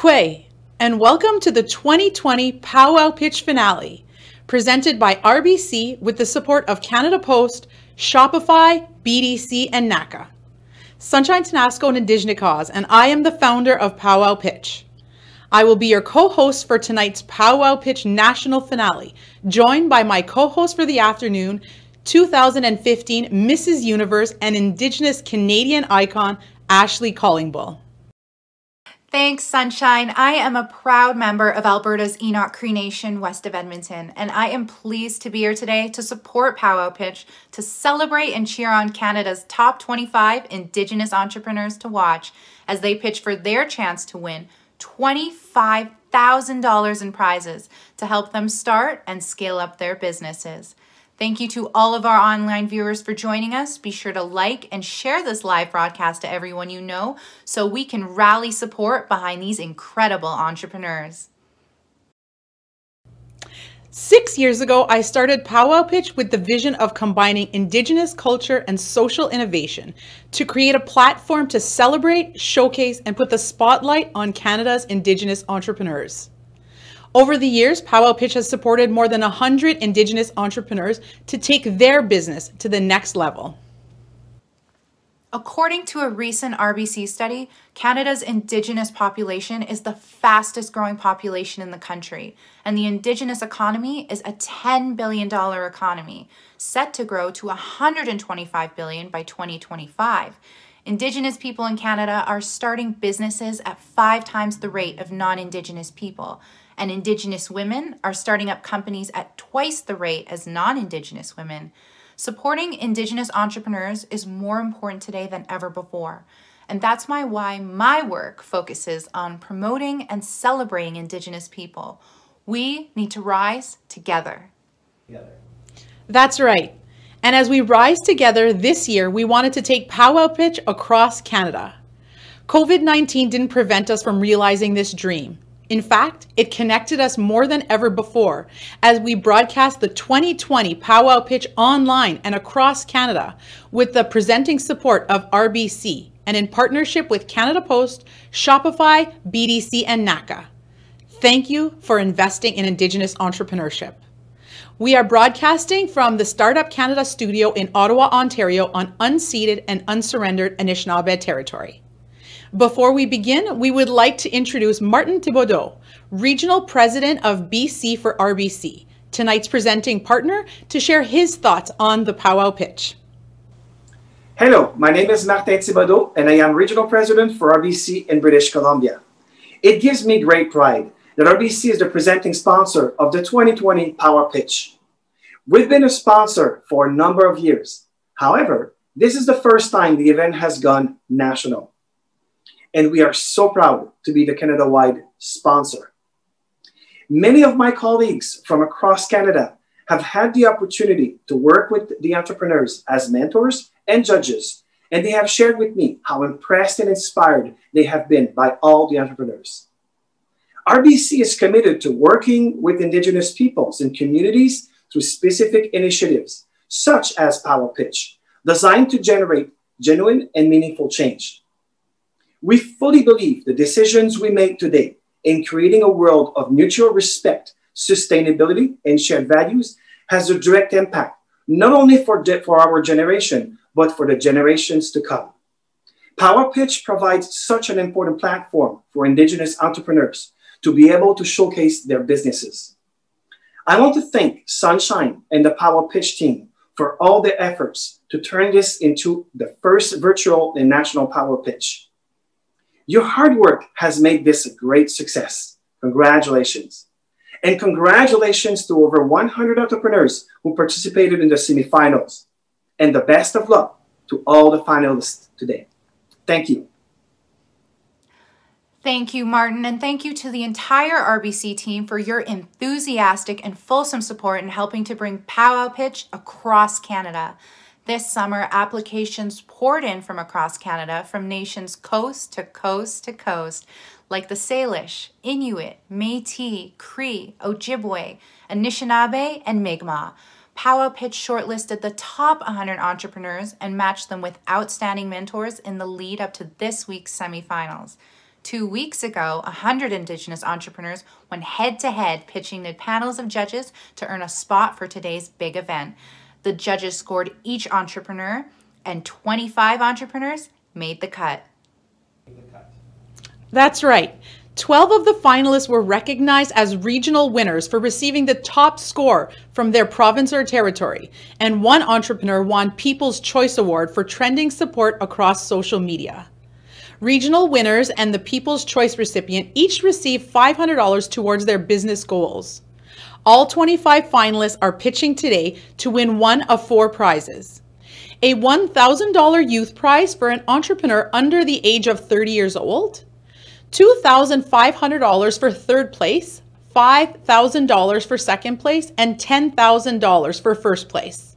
Kwe, and welcome to the 2020 Pow Wow Pitch finale, presented by RBC with the support of Canada Post, Shopify, BDC, and NACCA. Sunshine Tenasco and Indigenous, and I am the founder of Pow Wow Pitch. I will be your co-host for tonight's Pow Wow Pitch national finale, joined by my co-host for the afternoon, 2015 Mrs. Universe and Indigenous Canadian icon, Ashley Collingbull. Thanks, Sunshine. I am a proud member of Alberta's Enoch Cree Nation west of Edmonton, and I am pleased to be here today to support Pow Wow Pitch, to celebrate and cheer on Canada's top 25 Indigenous entrepreneurs to watch as they pitch for their chance to win $25,000 in prizes to help them start and scale up their businesses. Thank you to all of our online viewers for joining us. Be sure to like and share this live broadcast to everyone you know so we can rally support behind these incredible entrepreneurs. 6 years ago, I started Pow Wow Pitch with the vision of combining Indigenous culture and social innovation to create a platform to celebrate, showcase, and put the spotlight on Canada's Indigenous entrepreneurs. Over the years, Pow Wow Pitch has supported more than 100 Indigenous entrepreneurs to take their business to the next level. According to a recent RBC study, Canada's Indigenous population is the fastest growing population in the country, and the Indigenous economy is a $10 billion economy, set to grow to $125 billion by 2025. Indigenous people in Canada are starting businesses at 5 times the rate of non-Indigenous people, and Indigenous women are starting up companies at twice the rate as non-Indigenous women. Supporting Indigenous entrepreneurs is more important today than ever before, and that's why my work focuses on promoting and celebrating Indigenous people. We need to rise together. That's right. And as we rise together this year, we wanted to take Pow Wow Pitch across Canada. COVID-19 didn't prevent us from realizing this dream. In fact, it connected us more than ever before as we broadcast the 2020 Pow Wow Pitch online and across Canada with the presenting support of RBC and in partnership with Canada Post, Shopify, BDC, and NACCA. Thank you for investing in Indigenous entrepreneurship. We are broadcasting from the Startup Canada studio in Ottawa, Ontario on unceded and unsurrendered Anishinaabe territory. Before we begin, we would like to introduce Martin Thibodeau, Regional President of BC for RBC, tonight's presenting partner, to share his thoughts on the Pow Wow Pitch. Hello, my name is Martin Thibodeau, and I am Regional President for RBC in British Columbia. It gives me great pride that RBC is the presenting sponsor of the 2020 Pow Wow Pitch. We've been a sponsor for a number of years. However, this is the first time the event has gone national. And we are so proud to be the Canada-wide sponsor. Many of my colleagues from across Canada have had the opportunity to work with the entrepreneurs as mentors and judges, and they have shared with me how impressed and inspired they have been by all the entrepreneurs. RBC is committed to working with Indigenous peoples and communities through specific initiatives, such as Pow Wow Pitch, designed to generate genuine and meaningful change. We fully believe the decisions we make today in creating a world of mutual respect, sustainability, and shared values has a direct impact, not only for our generation, but for the generations to come. Pow Wow Pitch provides such an important platform for Indigenous entrepreneurs to be able to showcase their businesses. I want to thank Sunshine and the Pow Wow Pitch team for all their efforts to turn this into the first virtual and national Pow Wow Pitch. Your hard work has made this a great success. Congratulations. And congratulations to over 100 entrepreneurs who participated in the semifinals. And the best of luck to all the finalists today. Thank you. Thank you, Martin, and thank you to the entire RBC team for your enthusiastic and fulsome support in helping to bring Pow Wow Pitch across Canada. This summer, applications poured in from across Canada from nations coast to coast to coast, like the Salish, Inuit, Métis, Cree, Ojibwe, Anishinaabe, and Mi'kmaq. Pow Wow Pitch shortlisted the top 100 entrepreneurs and matched them with outstanding mentors in the lead up to this week's semifinals. 2 weeks ago, 100 Indigenous entrepreneurs went head-to-head pitching the panels of judges to earn a spot for today's big event. The judges scored each entrepreneur, and 25 entrepreneurs made the cut. That's right. 12 of the finalists were recognized as regional winners for receiving the top score from their province or territory, and one entrepreneur won People's Choice Award for trending support across social media. Regional winners and the People's Choice recipient each received $500 towards their business goals. All 25 finalists are pitching today to win one of 4 prizes. A $1,000 youth prize for an entrepreneur under the age of 30 years old, $2,500 for third place, $5,000 for second place, and $10,000 for first place.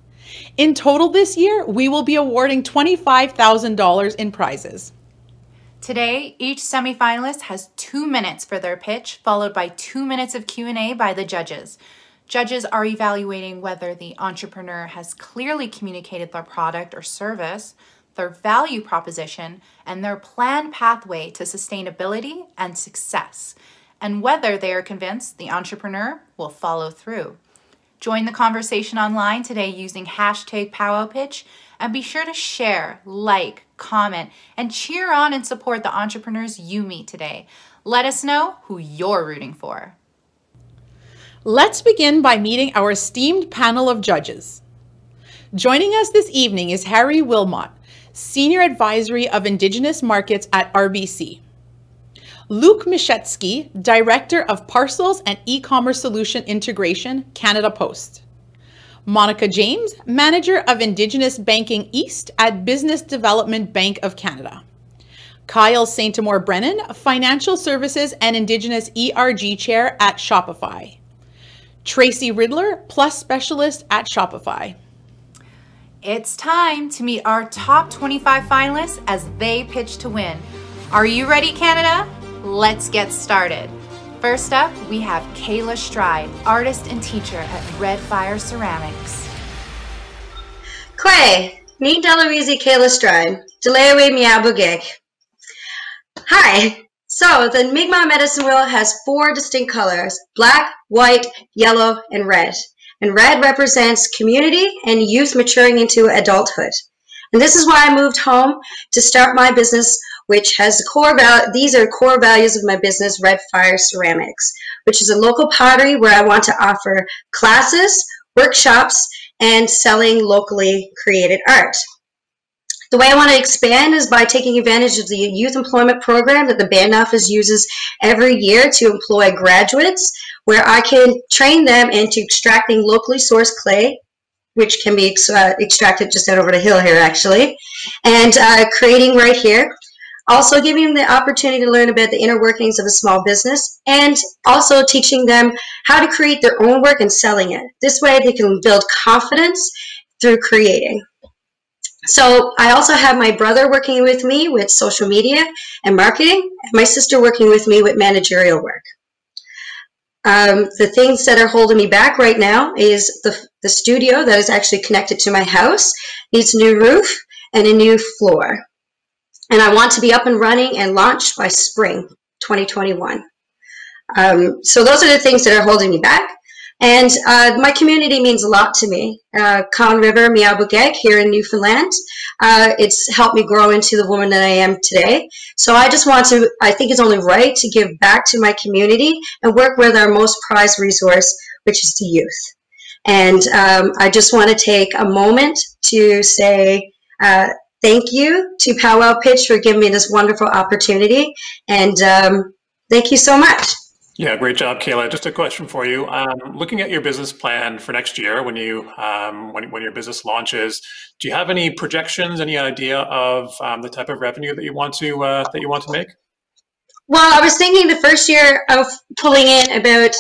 In total this year, we will be awarding $25,000 in prizes. Today, each semifinalist has 2 minutes for their pitch, followed by 2 minutes of Q&A by the judges. Judges are evaluating whether the entrepreneur has clearly communicated their product or service, their value proposition, and their planned pathway to sustainability and success, and whether they are convinced the entrepreneur will follow through. Join the conversation online today using hashtag Pow Wow Pitch, and be sure to share, like, comment, and cheer on and support the entrepreneurs you meet today. Let us know who you're rooting for. Let's begin by meeting our esteemed panel of judges. Joining us this evening is Harry Wilmot, Senior Advisory of Indigenous Markets at RBC. Luke Mishetsky, Director of Parcels and E-commerce Solution Integration, Canada Post. Monica James, Manager of Indigenous Banking East at Business Development Bank of Canada. Kyle St-Amour Brennan, Financial Services and Indigenous ERG Chair at Shopify. Tracy Riddler, Plus Specialist at Shopify. It's time to meet our top 25 finalists as they pitch to win. Are you ready, Canada? Let's get started. First up, we have Kayla Stride, artist and teacher at Red Fire Ceramics. Kwe, ni Deloise Kayla Stride, Delewe Mya Beaudry. Hi. So the Mi'kmaq medicine wheel has 4 distinct colors: black, white, yellow, and red. And red represents community and youth maturing into adulthood. And this is why I moved home to start my business, which has these are core values of my business, Red Fire Ceramics, which is a local pottery where I want to offer classes, workshops, and selling locally created art. The way I want to expand is by taking advantage of the youth employment program that the band office uses every year to employ graduates, where I can train them into extracting locally sourced clay, which can be extracted just out over the hill here, actually, and creating right here. Also giving them the opportunity to learn about the inner workings of a small business, and also teaching them how to create their own work and selling it. This way they can build confidence through creating. So I also have my brother working with me with social media and marketing, and my sister working with me with managerial work. The things that are holding me back right now is the studio that is actually connected to my house needs a new roof and a new floor. And I want to be up and running and launched by spring 2021. So those are the things that are holding me back. And my community means a lot to me. Conn River, Mya Beaudry here in Newfoundland. It's helped me grow into the woman that I am today. So I just want to, I think it's only right to give back to my community and work with our most prized resource, which is the youth. And I just want to take a moment to say thank you to Pow Wow Pitch for giving me this wonderful opportunity. And thank you so much. Yeah, great job, Kayla. Just a question for you. Looking at your business plan for next year, when you when your business launches, do you have any projections, any idea of the type of revenue that you want to make? Well, I was thinking the first year of pulling in about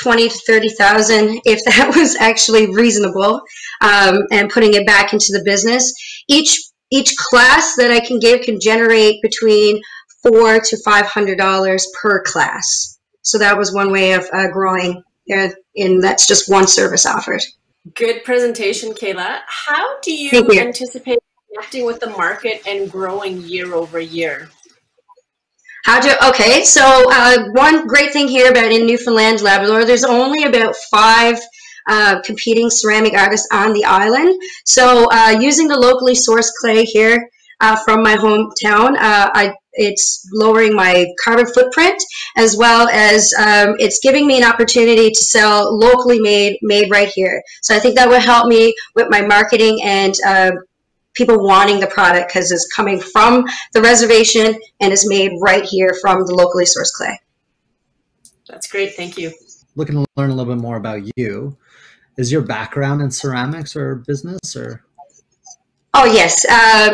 20 to 30,000, if that was actually reasonable, and putting it back into the business. Each class that I can give can generate between $400 to $500 per class. So that was one way of growing, and that's just one service offered. Good presentation, Kayla. How do you anticipate connecting with the market and growing year over year? Okay, so one great thing here about in Newfoundland, Labrador, there's only about 5 competing ceramic artists on the island. So using the locally sourced clay here from my hometown, it's lowering my carbon footprint, as well as it's giving me an opportunity to sell locally made right here. So I think that would help me with my marketing and people wanting the product because it's coming from the reservation and is made right here from the locally sourced clay. That's great. Thank you. Looking to learn a little bit more about you. Is your background in ceramics or business or? Oh, yes.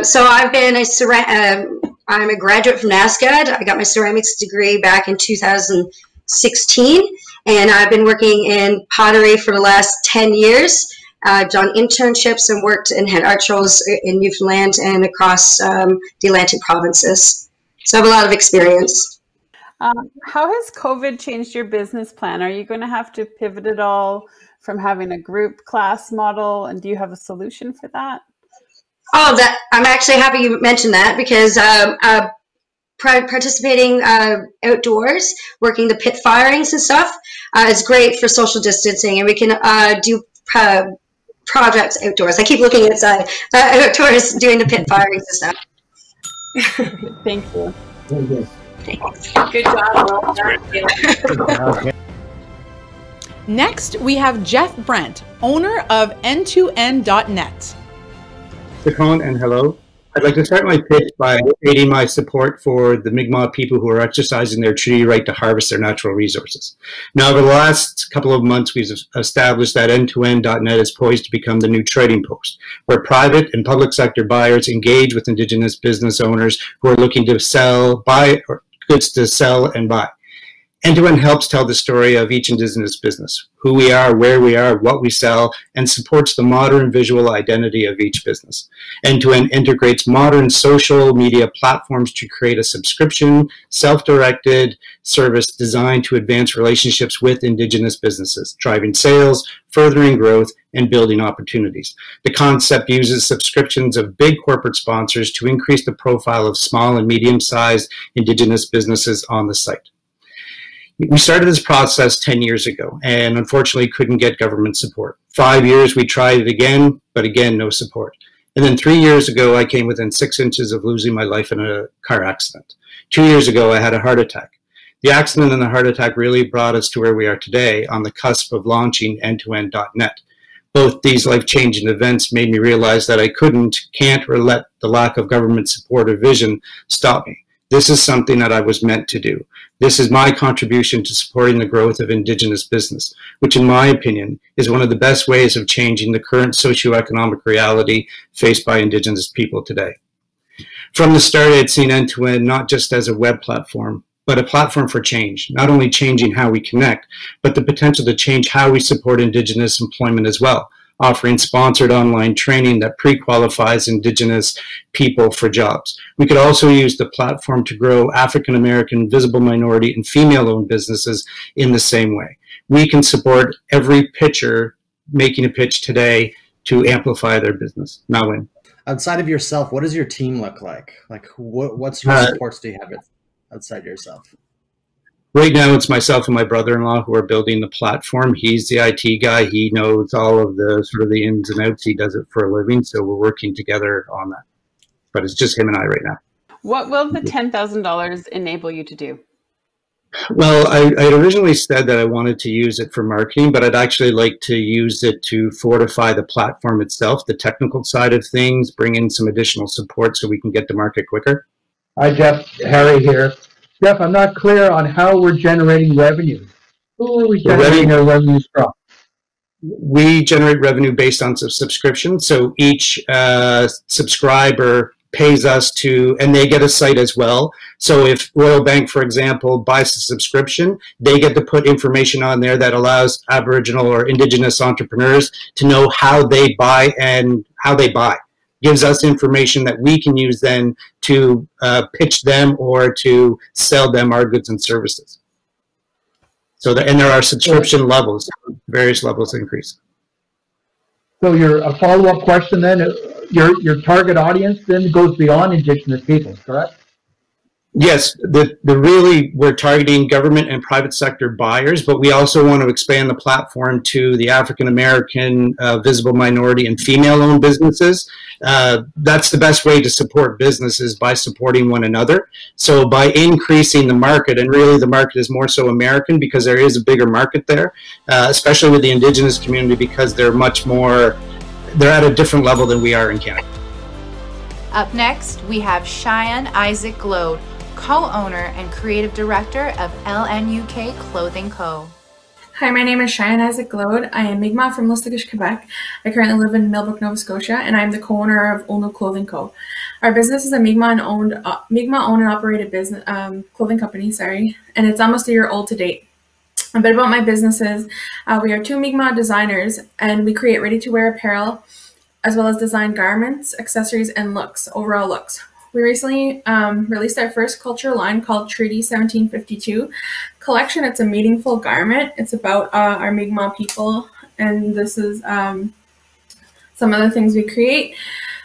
So I've been I'm a graduate from NACCA. I got my ceramics degree back in 2016, and I've been working in pottery for the last 10 years. I've done internships and worked and had art shows in Newfoundland and across the Atlantic provinces. So I have a lot of experience. How has COVID changed your business plan? Are you going to have to pivot at all from having a group class model, and do you have a solution for that? Oh, I'm actually happy you mentioned that because participating outdoors, working the pit firings and stuff is great for social distancing, and we can do projects outdoors. I keep looking outside, outdoors doing the pit firings and stuff. Thank you. Very good. Thanks. Good job. Well done. Okay. Next, we have Jeff Brant, owner of N2N.net. And hello. I'd like to start my pitch by stating my support for the Mi'kmaq people who are exercising their treaty right to harvest their natural resources. Now, over the last couple of months, we've established that N2N.net is poised to become the new trading post, where private and public sector buyers engage with Indigenous business owners who are looking to buy goods to sell and buy. N2N helps tell the story of each Indigenous business, who we are, where we are, what we sell, and supports the modern visual identity of each business. N2N integrates modern social media platforms to create a subscription, self-directed service designed to advance relationships with Indigenous businesses, driving sales, furthering growth, and building opportunities. The concept uses subscriptions of big corporate sponsors to increase the profile of small and medium-sized Indigenous businesses on the site. We started this process 10 years ago and unfortunately couldn't get government support. 5 years we tried it again, but again, no support. And then 3 years ago, I came within 6 inches of losing my life in a car accident. 2 years ago, I had a heart attack. The accident and the heart attack really brought us to where we are today on the cusp of launching N2N.net. Both these life-changing events made me realize that I can't or let the lack of government support or vision stop me. This is something that I was meant to do. This is my contribution to supporting the growth of Indigenous business, which in my opinion is one of the best ways of changing the current socioeconomic reality faced by Indigenous people today. From the start, I had seen N2N not just as a web platform, but a platform for change, not only changing how we connect, but the potential to change how we support Indigenous employment as well, offering sponsored online training that pre-qualifies Indigenous people for jobs. We could also use the platform to grow African American, visible minority, and female-owned businesses in the same way. We can support every pitcher making a pitch today to amplify their business. Malwin. Outside of yourself, what does your team look like? Like, what's your supports do you have outside yourself? Right now, it's myself and my brother-in-law who are building the platform. He's the IT guy. He knows all of the sort of the ins and outs. He does it for a living, so we're working together on that. But it's just him and I right now. What will the $10,000 enable you to do? Well, I had originally said that I wanted to use it for marketing, but I'd actually like to use it to fortify the platform itself, the technical side of things, bring in some additional support so we can get to market quicker. Hi, Jeff. Harry here. Jeff, I'm not clear on how we're generating revenue. Who are we generating our revenues from? We generate revenue based on subscription. So each subscriber pays us to, and they get a site as well. So if Royal Bank, for example, buys a subscription, they get to put information on there that allows Aboriginal or Indigenous entrepreneurs to know how they buy and how they buy. Gives us information that we can use then to pitch them or to sell them our goods and services. So and there are subscription levels, various levels increase. So a follow-up question then, your target audience then goes beyond Indigenous people, correct? Yes, we're targeting government and private sector buyers, but we also want to expand the platform to the African American, visible minority, and female-owned businesses. That's the best way to support businesses, by supporting one another. So by increasing the market, and really the market is more so American because there is a bigger market there, especially with the Indigenous community, because they're at a different level than we are in Canada. Up next, we have Cheyenne Isaac Gloade, co-owner and creative director of LNUK Clothing Co. Hi, my name is Cheyenne Isaac Gloade. I am Mi'kmaq from Listigouche, Quebec. I currently live in Millbrook, Nova Scotia, and I am the co-owner of Ono Clothing Co. Our business is a Mi'kmaq-owned and operated business clothing company, and it's almost a year old to date. A bit about my business is we are two Mi'kmaq designers, and we create ready-to-wear apparel, as well as design garments, accessories, and overall looks. We recently released our first culture line called Treaty 1752 collection. It's a meaningful garment. It's about our Mi'kmaq people, and this is some of the things we create.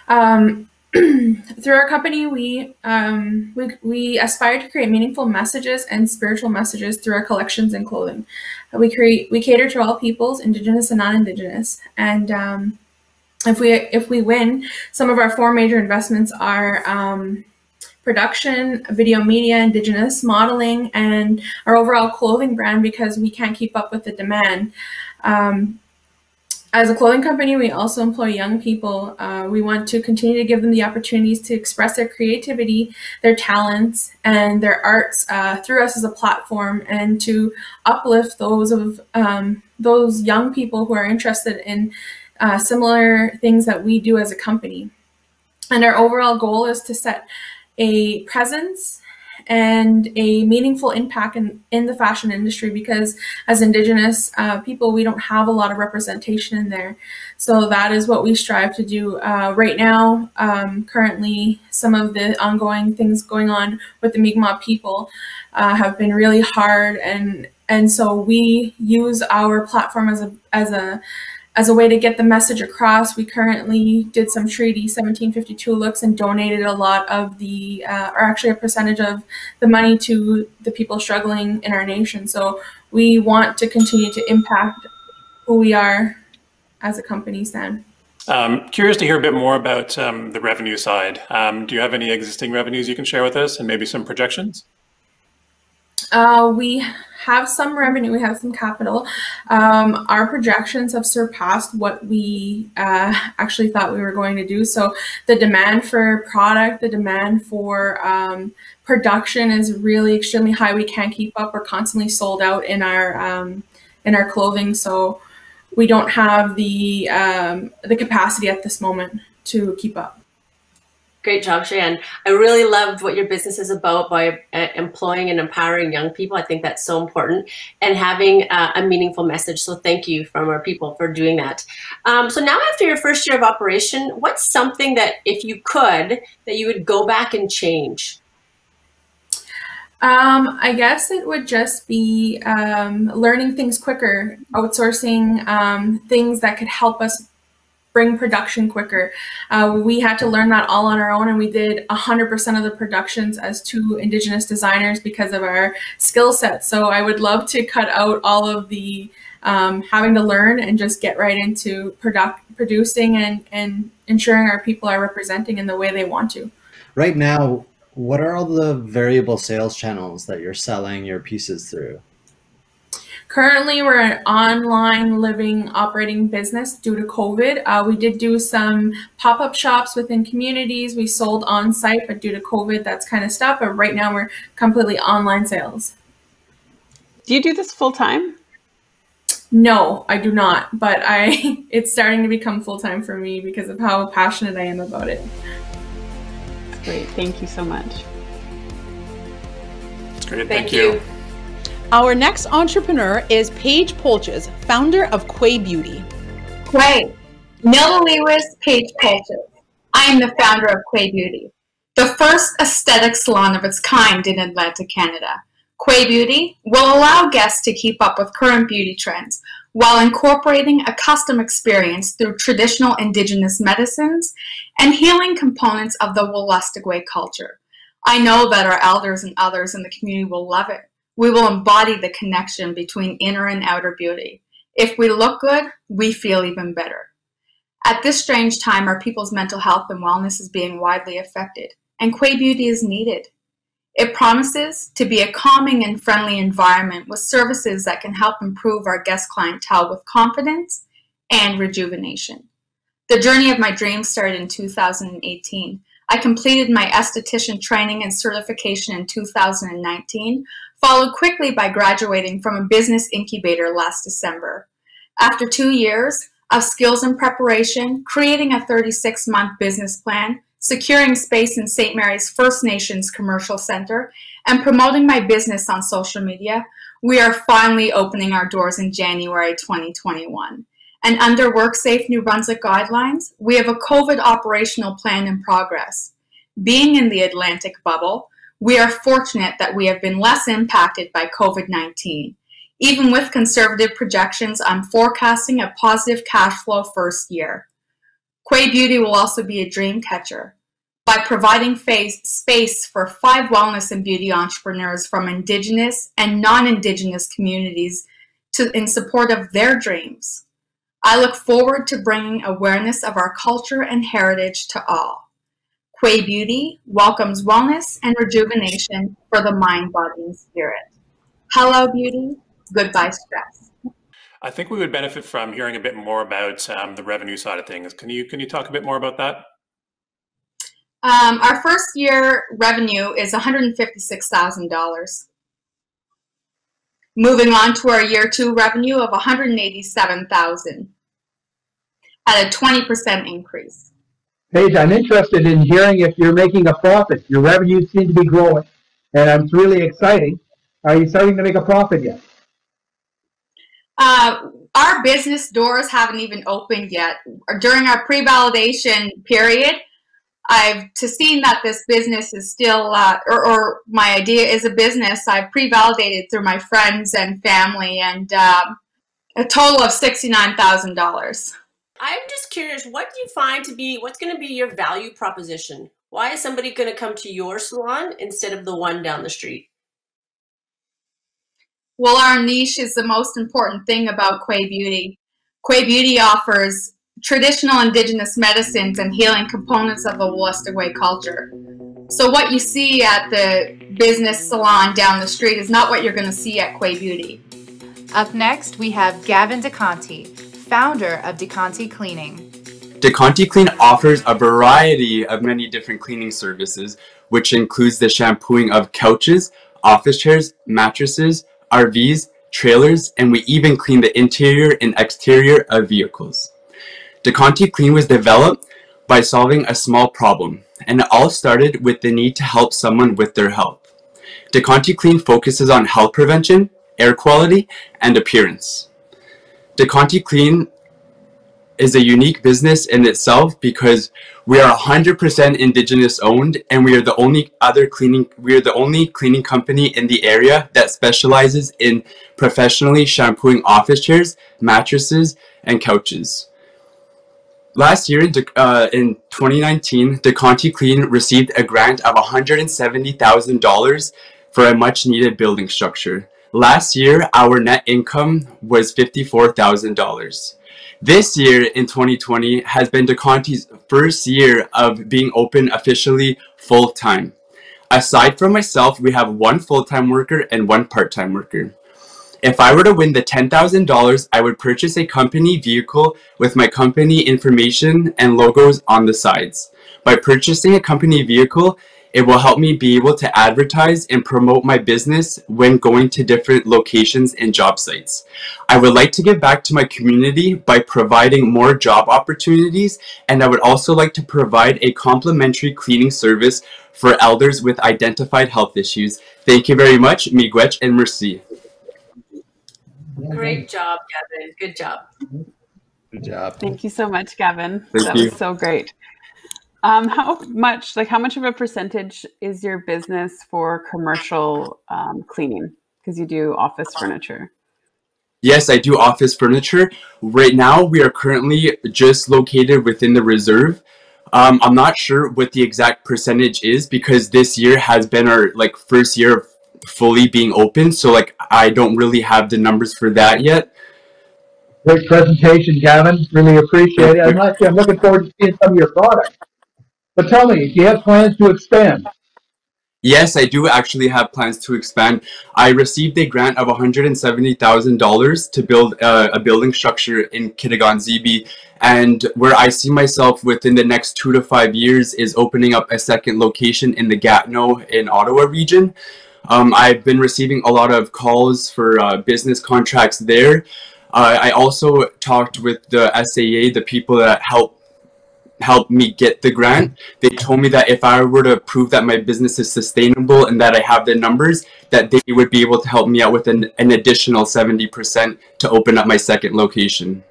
Through our company, we aspire to create meaningful messages and spiritual messages through our collections and clothing. We cater to all peoples, Indigenous and non-Indigenous, and if we win, some of our 4 major investments are production, video media, Indigenous, modeling, and our overall clothing brand, because we can't keep up with the demand. As a clothing company, we also employ young people. We want to continue to give them the opportunities to express their creativity, their talents, and their arts through us as a platform, and to uplift those young people who are interested in similar things that we do as a company. And our overall goal is to set a presence and a meaningful impact in the fashion industry, because as Indigenous people, we don't have a lot of representation in there. So that is what we strive to do. Right now, currently, some of the ongoing things going on with the Mi'kmaq people have been really hard, and so we use our platform as a way to get the message across. We currently did some Treaty 1752 looks and donated a lot of or actually a percentage of the money to the people struggling in our nation. So we want to continue to impact who we are as a company, Stan. Curious to hear a bit more about the revenue side. Do you have any existing revenues you can share with us, and maybe some projections? We have some revenue, we have some capital. Our projections have surpassed what we actually thought we were going to do. So the demand for product, the demand for production is really extremely high. We can't keep up. We're constantly sold out in our clothing. So we don't have the capacity at this moment to keep up. Great job, Cheyenne. I really loved what your business is about by employing and empowering young people. I think that's so important, and having a meaningful message. So thank you from our people for doing that. So now, after your first year of operation, what's something that, if you could, that you would go back and change? I guess it would just be learning things quicker, outsourcing things that could help us bring production quicker. We had to learn that all on our own, and we did 100% of the productions as two Indigenous designers because of our skill set. So I would love to cut out all of the having to learn and just get right into producing and ensuring our people are representing in the way they want to. Right now, what are all the variable sales channels that you're selling your pieces through? Currently, we're an online living operating business due to COVID. We did do some pop-up shops within communities. We sold on site, but due to COVID, that's kind of stopped. But right now, we're completely online sales. Do you do this full time? No, I do not. But it's starting to become full time for me because of how passionate I am about it. Great. Thank you so much. That's great. Thank you. Our next entrepreneur is Paige Polches, founder of Quay Beauty. Quay. Nilla Lewis, Paige Polches. I am the founder of Quay Beauty, the first aesthetic salon of its kind in Atlanta, Canada. Quay Beauty will allow guests to keep up with current beauty trends while incorporating a custom experience through traditional Indigenous medicines and healing components of the Wolastoqey culture. I know that our elders and others in the community will love it. We will embody the connection between inner and outer beauty. If we look good, we feel even better. At this strange time, our people's mental health and wellness is being widely affected, and Quay Beauty is needed. It promises to be a calming and friendly environment with services that can help improve our guest clientele with confidence and rejuvenation. The journey of my dreams started in 2018. I completed my esthetician training and certification in 2019, followed quickly by graduating from a business incubator last December. After 2 years of skills and preparation, creating a 36-month business plan, securing space in St. Mary's First Nations Commercial Center, and promoting my business on social media, we are finally opening our doors in January 2021. And under WorkSafe New Brunswick guidelines, we have a COVID operational plan in progress. Being in the Atlantic bubble, we are fortunate that we have been less impacted by COVID-19. Even with conservative projections, I'm forecasting a positive cash flow first year. Quay Beauty will also be a dream catcher by providing space for 5 wellness and beauty entrepreneurs from Indigenous and non-Indigenous communities in support of their dreams. I look forward to bringing awareness of our culture and heritage to all. Quay Beauty welcomes wellness and rejuvenation for the mind, body, and spirit. Hello, beauty. Goodbye, stress. I think we would benefit from hearing a bit more about the revenue side of things. Can you talk a bit more about that? Our first year revenue is $156,000. Moving on to our year 2 revenue of $187,000 at a 20% increase. Paige, I'm interested in hearing if you're making a profit. Your revenues seem to be growing, and it's really exciting. Are you starting to make a profit yet? Our business doors haven't even opened yet. During our pre-validation period, I've seen that this business is still, or my idea is a business, I've pre-validated through my friends and family, and a total of $69,000. I'm just curious, what do you find to be, what's going to be your value proposition? Why is somebody going to come to your salon instead of the one down the street? Well, our niche is the most important thing about Quay Beauty. Quay Beauty offers traditional Indigenous medicines and healing components of the holistic way culture. So what you see at the business salon down the street is not what you're going to see at Quay Beauty. Up next, we have Gavin Decontie, founder of Decontie Cleaning. Decontie Clean offers a variety of many different cleaning services, which includes the shampooing of couches, office chairs, mattresses, RVs, trailers, and we even clean the interior and exterior of vehicles. Decontie Clean was developed by solving a small problem, and it all started with the need to help someone with their health. Decontie Clean focuses on health prevention, air quality, and appearance. Decontie Clean is a unique business in itself because we are 100% Indigenous owned, and we are the only cleaning company in the area that specializes in professionally shampooing office chairs, mattresses, and couches. Last year in 2019, Decontie Clean received a grant of $170,000 for a much needed building structure. Last year, our net income was $54,000. This year in 2020 has been Decontie's first year of being open officially full-time. Aside from myself, we have 1 full-time worker and 1 part-time worker. If I were to win the $10,000, I would purchase a company vehicle with my company information and logos on the sides. By purchasing a company vehicle, it will help me be able to advertise and promote my business when going to different locations and job sites. I would like to give back to my community by providing more job opportunities, and I would also like to provide a complimentary cleaning service for elders with identified health issues. Thank you very much. Miigwech and merci. Great job, Gavin. Good job. Good job. Thank you so much, Gavin. Thank you. Was so great. How much of a percentage is your business for commercial cleaning? Because you do office furniture. Yes, I do office furniture. Right now, we are currently just located within the reserve. I'm not sure what the exact percentage is because this year has been our like first year of fully being open. So like I don't really have the numbers for that yet. Great presentation, Gavin. Really appreciate it. I'm looking forward to seeing some of your products. But tell me, do you have plans to expand? Yes, I do actually have plans to expand. I received a grant of $170,000 to build a building structure in Kiawentonteh, and where I see myself within the next 2 to 5 years is opening up a second location in the Gatineau in Ottawa region. I've been receiving a lot of calls for business contracts there. I also talked with the SAA, the people that helped me get the grant. They told me that if I were to prove that my business is sustainable and that I have the numbers, that they would be able to help me out with an additional 70% to open up my second location.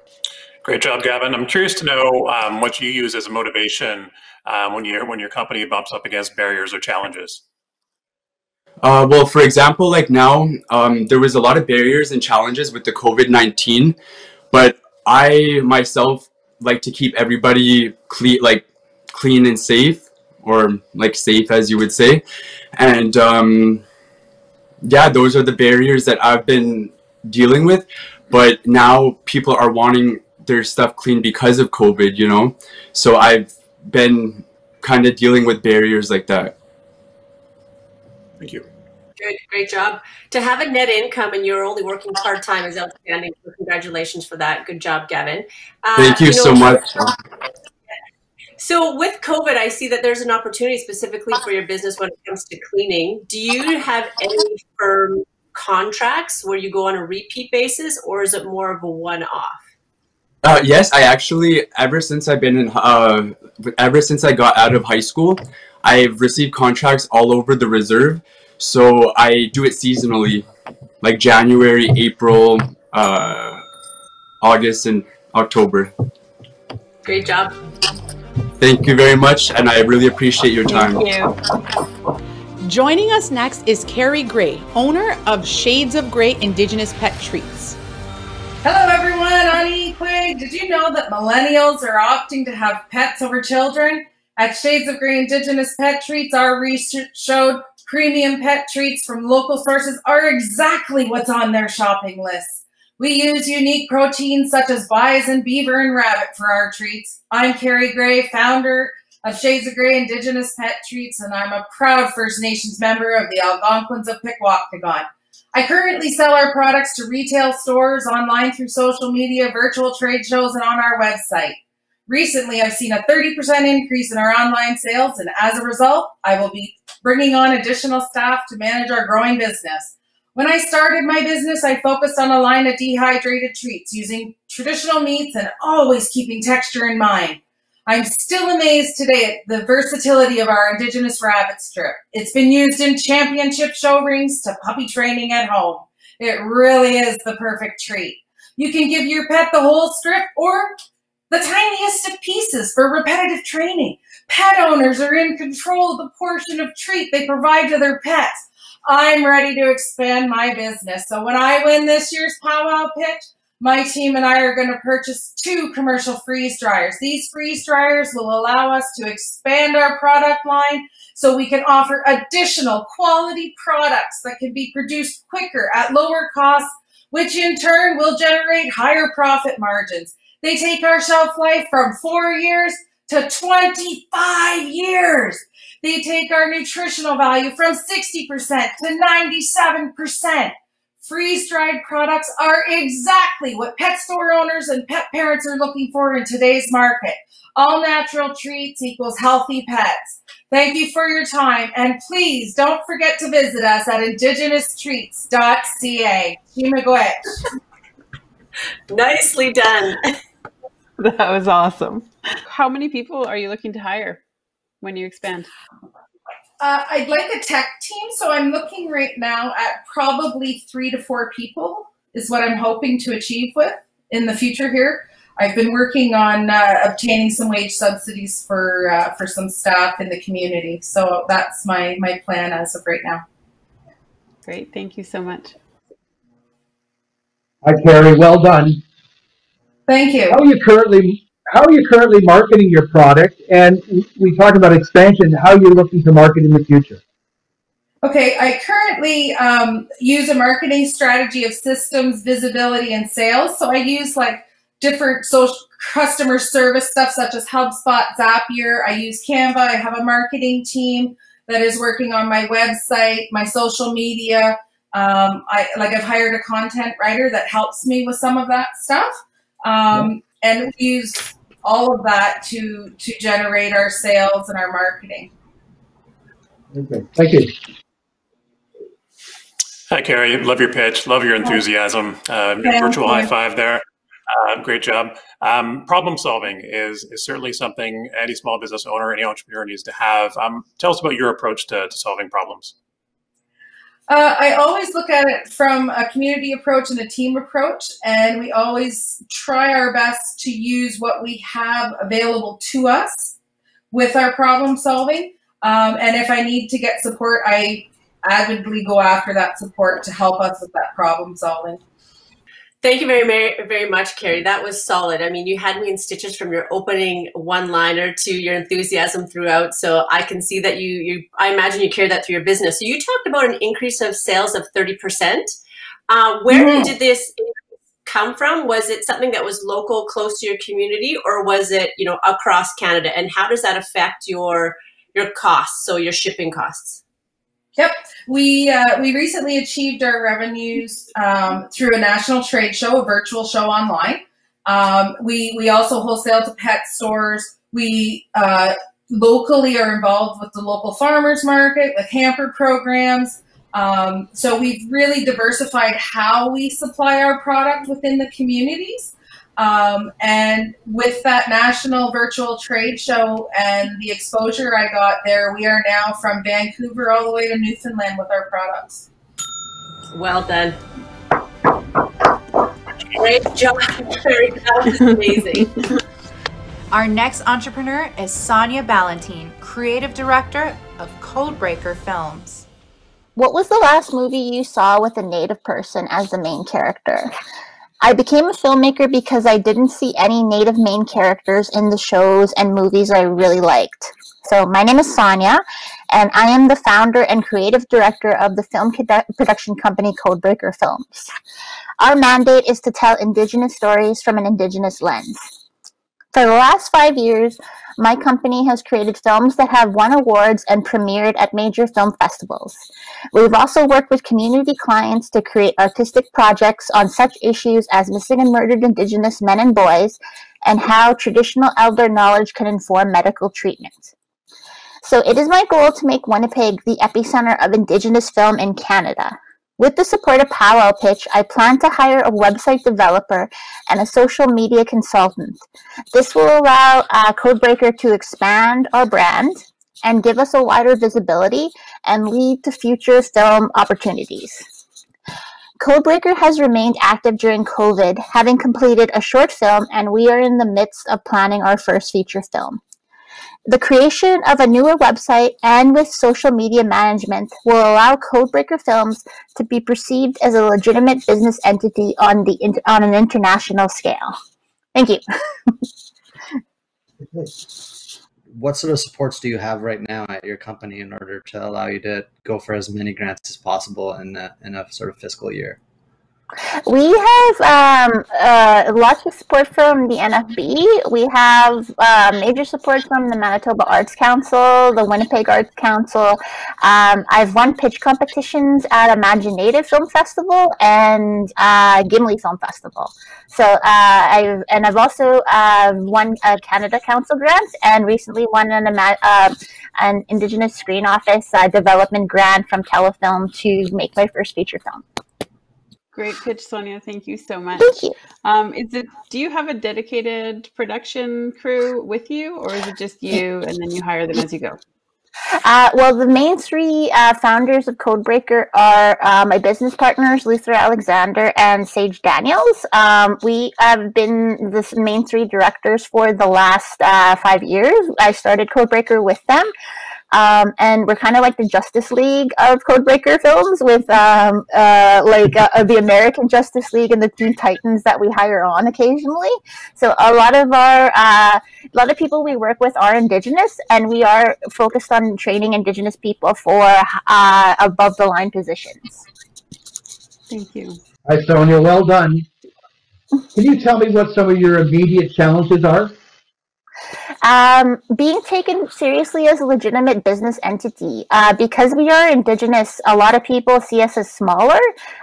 Great job, Gavin. I'm curious to know what you use as a motivation when your company bumps up against barriers or challenges. Well, for example, like now, there was a lot of barriers and challenges with the COVID-19, but I myself like to keep everybody clean and safe, or like safe as you would say. And yeah, those are the barriers that I've been dealing with. But now people are wanting their stuff clean because of COVID, you know? So I've been kind of dealing with barriers like that. Thank you. Great job. To have a net income and you're only working part-time is outstanding. So congratulations for that. Good job, Gavin. Thank you so much. So with COVID, I see that there's an opportunity specifically for your business when it comes to cleaning. Do you have any firm contracts where you go on a repeat basis, or is it more of a one-off? Yes, I actually, ever since I got out of high school, I've received contracts all over the reserve. So I do it seasonally, like January, April, August, and October. Great job. Thank you very much, and I really appreciate your time. Thank you. Joining us next is Keri Gray, owner of Shades of Grey Indigenous Pet Treats. Hello everyone, Ani Quig. Did you know that millennials are opting to have pets over children? At Shades of Grey Indigenous Pet Treats, our research showed premium pet treats from local sources are exactly what's on their shopping lists. We use unique proteins such as bison, beaver, and rabbit for our treats. I'm Keri Gray, founder of Shades of Grey Indigenous Pet Treats, and I'm a proud First Nations member of the Algonquins of Pikwakanagan. I currently sell our products to retail stores, online through social media, virtual trade shows, and on our website. Recently, I've seen a 30% increase in our online sales, and as a result, I will be bringing on additional staff to manage our growing business. When I started my business, I focused on a line of dehydrated treats using traditional meats and always keeping texture in mind. I'm still amazed today at the versatility of our Indigenous rabbit strip. It's been used in championship show rings to puppy training at home. It really is the perfect treat. You can give your pet the whole strip or the tiniest of pieces for repetitive training. Pet owners are in control of the portion of treat they provide to their pets. I'm ready to expand my business. So when I win this year's Pow Wow Pitch, my team and I are going to purchase 2 commercial freeze dryers. These freeze dryers will allow us to expand our product line so we can offer additional quality products that can be produced quicker at lower costs, which in turn will generate higher profit margins. They take our shelf life from 4 years to 25 years. They take our nutritional value from 60% to 97%. Freeze-dried products are exactly what pet store owners and pet parents are looking for in today's market. All natural treats equals healthy pets. Thank you for your time, and please don't forget to visit us at indigenoustreats.ca. Chimagwech. Nicely done. That was awesome. How many people are you looking to hire when you expand? I'd like a tech team, so I'm looking right now at probably 3 to 4 people is what I'm hoping to achieve with in the future here. I've been working on obtaining some wage subsidies for some staff in the community, so that's my plan as of right now. Great, thank you so much. Hi, Keri. Well done. Thank you. How are you currently how are you currently marketing your product? And we talked about expansion. How are you looking to market in the future? Okay, I currently use a marketing strategy of systems, visibility, and sales. So I use like different social customer service stuff such as HubSpot, Zapier. I use Canva. I have a marketing team that is working on my website, my social media. I've hired a content writer that helps me with some of that stuff. And we use all of that to generate our sales and our marketing. Okay, thank you. Hi, Keri. Love your pitch. Love your enthusiasm. Virtual high five there. Great job. Problem solving is certainly something any small business owner, any entrepreneur needs to have. Tell us about your approach to solving problems. I always look at it from a community approach and a team approach, and we always try our best to use what we have available to us with our problem solving. And if I need to get support, I avidly go after that support to help us with that problem solving. Thank you very much, Keri. That was solid. I mean, you had me in stitches from your opening one-liner to your enthusiasm throughout. So I can see that I imagine you carried that through your business. So you talked about an increase of sales of 30%. Where did this come from? Was it something that was local, close to your community, or was it, across Canada? And how does that affect your costs, so your shipping costs? Yep, we recently achieved our revenues through a national trade show, a virtual show online. We also wholesale to pet stores. We locally are involved with the local farmers market, with hamper programs. So we've really diversified how we supply our product within the communities. And with that national virtual trade show and the exposure I got there, we are now from Vancouver all the way to Newfoundland with our products. Well done. Great job, Keri. That was amazing. Our next entrepreneur is Sonya Ballantyne, Creative Director of Codebreaker Films. What was the last movie you saw with a Native person as the main character? I became a filmmaker because I didn't see any Native main characters in the shows and movies I really liked. So my name is Sonya, and I am the founder and creative director of the film production company Codebreaker Films. Our mandate is to tell Indigenous stories from an Indigenous lens. For the last 5 years, my company has created films that have won awards and premiered at major film festivals. We've also worked with community clients to create artistic projects on such issues as missing and murdered Indigenous men and boys and how traditional elder knowledge can inform medical treatment. So it is my goal to make Winnipeg the epicenter of Indigenous film in Canada. With the support of Pow Wow Pitch, I plan to hire a website developer and a social media consultant. This will allow Codebreaker to expand our brand and give us a wider visibility and lead to future film opportunities. Codebreaker has remained active during COVID, having completed a short film, and we are in the midst of planning our first feature film. The creation of a newer website and with social media management will allow Codebreaker Films to be perceived as a legitimate business entity on an international scale. Thank you. What sort of supports do you have right now at your company in order to allow you to go for as many grants as possible in a sort of fiscal year? We have lots of support from the NFB. We have major support from the Manitoba Arts Council, the Winnipeg Arts Council. I've won pitch competitions at Imaginative Film Festival and Gimli Film Festival. So I've also won a Canada Council grant and recently won an Indigenous Screen Office development grant from Telefilm to make my first feature film. Great pitch, Sonya. Thank you so much. Thank you. Do you have a dedicated production crew with you, or is it just you and then you hire them as you go? Well, the main three founders of Codebreaker are my business partners, Luther Alexander and Sage Daniels. We have been the main three directors for the last 5 years. I started Codebreaker with them. And we're kind of like the Justice League of Codebreaker films, with the American Justice League and the Teen Titans that we hire on occasionally. So a lot of people we work with are Indigenous, and we are focused on training Indigenous people for above the line positions. Thank you. Hi, Sonya. Well done. Can you tell me what some of your immediate challenges are? Being taken seriously as a legitimate business entity. Because we are Indigenous, a lot of people see us as smaller,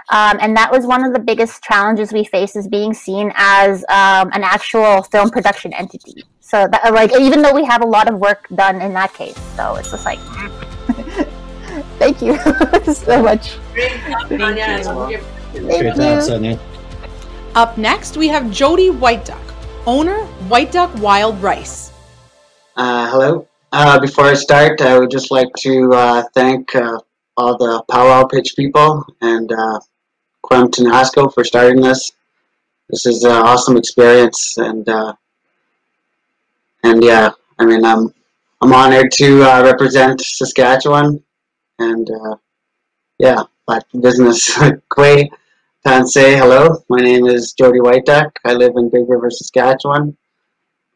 and that was one of the biggest challenges we face, is being seen as an actual film production entity. So that, like, even though we have a lot of work done in that case, so it's just like, thank you so much. Great job, Sonya. Up next, we have Jody Whiteduck, owner, Whiteduck Wild Rice. Hello. Before I start, I would just like to thank all the Pow Wow Pitch people and Kiawentonteh for starting this. This is an awesome experience, and yeah, I mean, I'm honored to represent Saskatchewan, and yeah, back to business. Quay, can't say hello. My name is Jody Whiteduck. I live in Big River, Saskatchewan,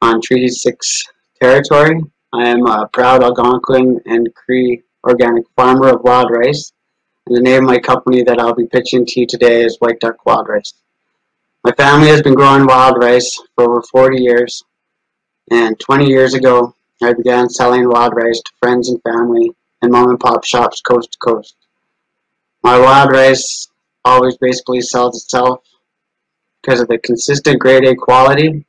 on Treaty 6 territory. I am a proud Algonquin and Cree organic farmer of wild rice, and the name of my company that I'll be pitching to you today is Whiteduck Wild Rice. My family has been growing wild rice for over 40 years, and 20 years ago I began selling wild rice to friends and family in mom and pop shops coast to coast. My wild rice always basically sells itself because of the consistent grade A quality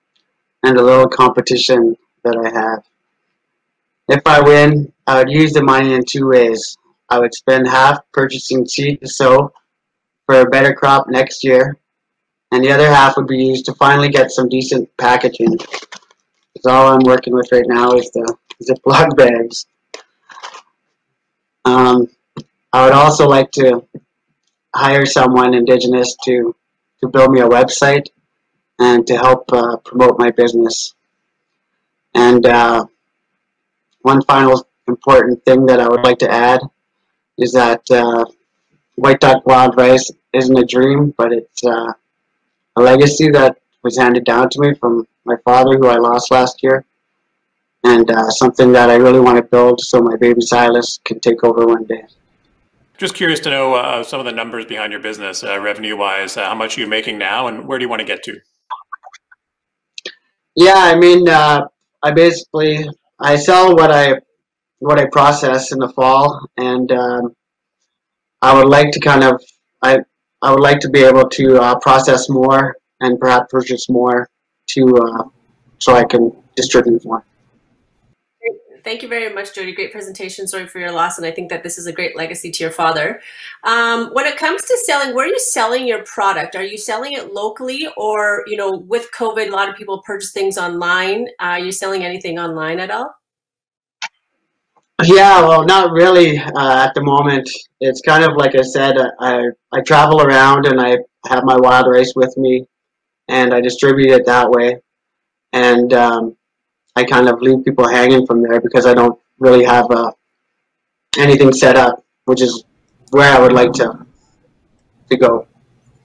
and the little competition that I have. If I win, I would use the money in two ways. I would spend half purchasing seed to sow for a better crop next year, and the other half would be used to finally get some decent packaging. Because all I'm working with right now is the Ziploc bags. I would also like to hire someone Indigenous to build me a website and to help promote my business. And one final important thing that I would like to add is that Whiteduck Wild Rice isn't a dream, but it's a legacy that was handed down to me from my father, who I lost last year, and something that I really want to build so my baby Silas can take over one day. Just curious to know some of the numbers behind your business, revenue-wise. How much are you making now, and where do you want to get to? Yeah, I mean, I sell what I process in the fall, and I would like to I would like to be able to process more and perhaps purchase more so I can distribute more. Thank you very much, Jody. Great presentation. Sorry for your loss, and I think that this is a great legacy to your father. When it comes to selling, where are you selling your product? Are you selling it locally, or, you know, with COVID, a lot of people purchase things online? Are you selling anything online at all? Yeah, well, not really at the moment. It's kind of like I said, I travel around and I have my wild rice with me, and I distribute it that way. And I kind of leave people hanging from there because I don't really have anything set up, which is where I would like to go,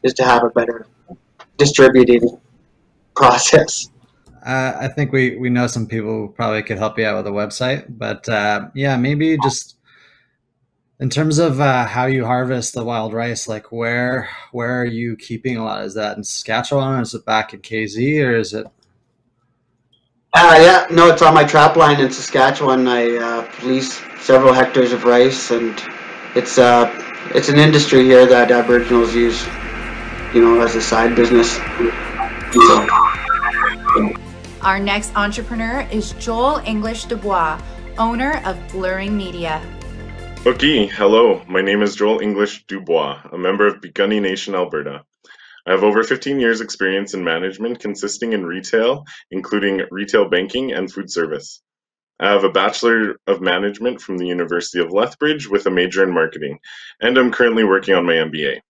is to have a better distributing process. I think we know some people who probably could help you out with a website, but yeah, maybe just in terms of how you harvest the wild rice, like where are you keeping a lot? Is that in Saskatchewan, or is it back in KZ, or is it? Yeah, no, it's on my trap line in Saskatchewan. I lease several hectares of rice, and it's an industry here that Aboriginals use, you know, as a side business. So. Our next entrepreneur is Joel English-dubois, owner of Blurring Media. Okay, hello. My name is Joel English-dubois, a member of Piikani Nation, Alberta. I have over 15 years experience in management consisting in retail, including retail banking and food service. I have a Bachelor of Management from the University of Lethbridge with a major in marketing, and I'm currently working on my MBA.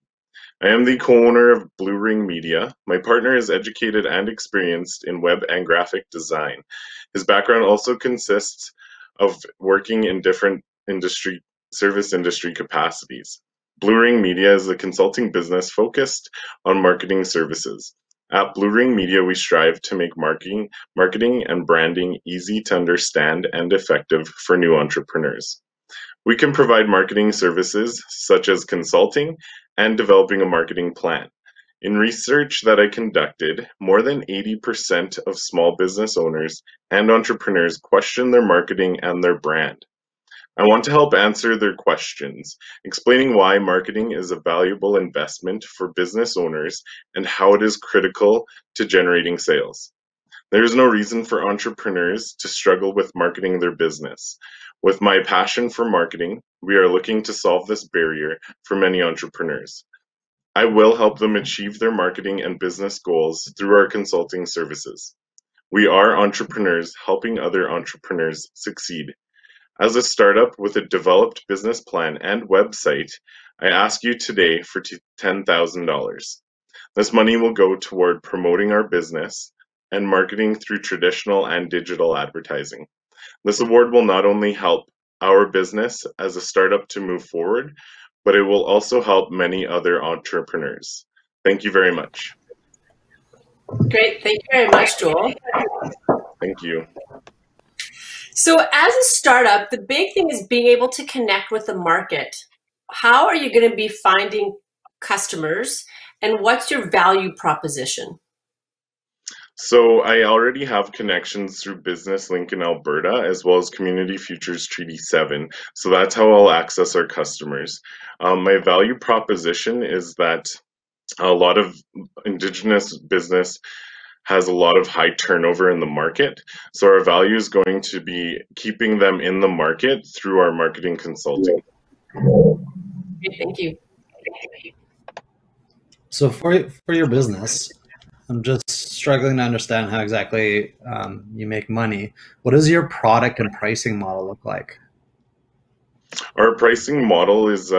I am the co-owner of Blurring Media. My partner is educated and experienced in web and graphic design. His background also consists of working in different service industry capacities. Blue Ring Media is a consulting business focused on marketing services. At Blue Ring Media, we strive to make marketing and branding easy to understand and effective for new entrepreneurs. We can provide marketing services such as consulting and developing a marketing plan. In research that I conducted, more than 80% of small business owners and entrepreneurs question their marketing and their brand. I want to help answer their questions, explaining why marketing is a valuable investment for business owners and how it is critical to generating sales. There is no reason for entrepreneurs to struggle with marketing their business. With my passion for marketing, we are looking to solve this barrier for many entrepreneurs. I will help them achieve their marketing and business goals through our consulting services. We are entrepreneurs helping other entrepreneurs succeed. As a startup with a developed business plan and website, I ask you today for $10,000. This money will go toward promoting our business and marketing through traditional and digital advertising. This award will not only help our business as a startup to move forward, but it will also help many other entrepreneurs. Thank you very much. Great. Thank you very much, Joel. Thank you. So as a startup, the big thing is being able to connect with the market. How are you going to be finding customers, and what's your value proposition? So I already have connections through Business Link in Alberta, as well as Community Futures Treaty 7. So that's how I'll access our customers. My value proposition is that a lot of Indigenous business has a lot of high turnover in the market. So our value is going to be keeping them in the market through our marketing consulting. Okay, thank you. So for your business, I'm just struggling to understand how exactly you make money. What does your product and pricing model look like? Our pricing model is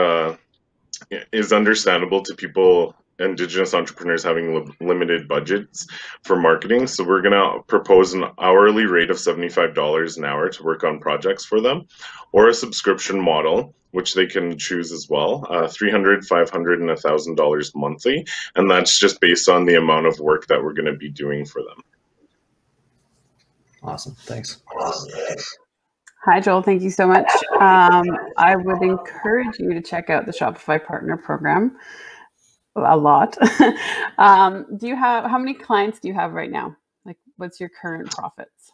understandable to people, Indigenous entrepreneurs having limited budgets for marketing. So we're going to propose an hourly rate of $75 an hour to work on projects for them, or a subscription model, which they can choose as well, $300, $500, and $1,000 monthly. And that's just based on the amount of work that we're going to be doing for them. Awesome. Thanks. Hi, Joel. Thank you so much. I would encourage you to check out the Shopify Partner Program. A lot. How many clients do you have right now? Like, what's your current profits?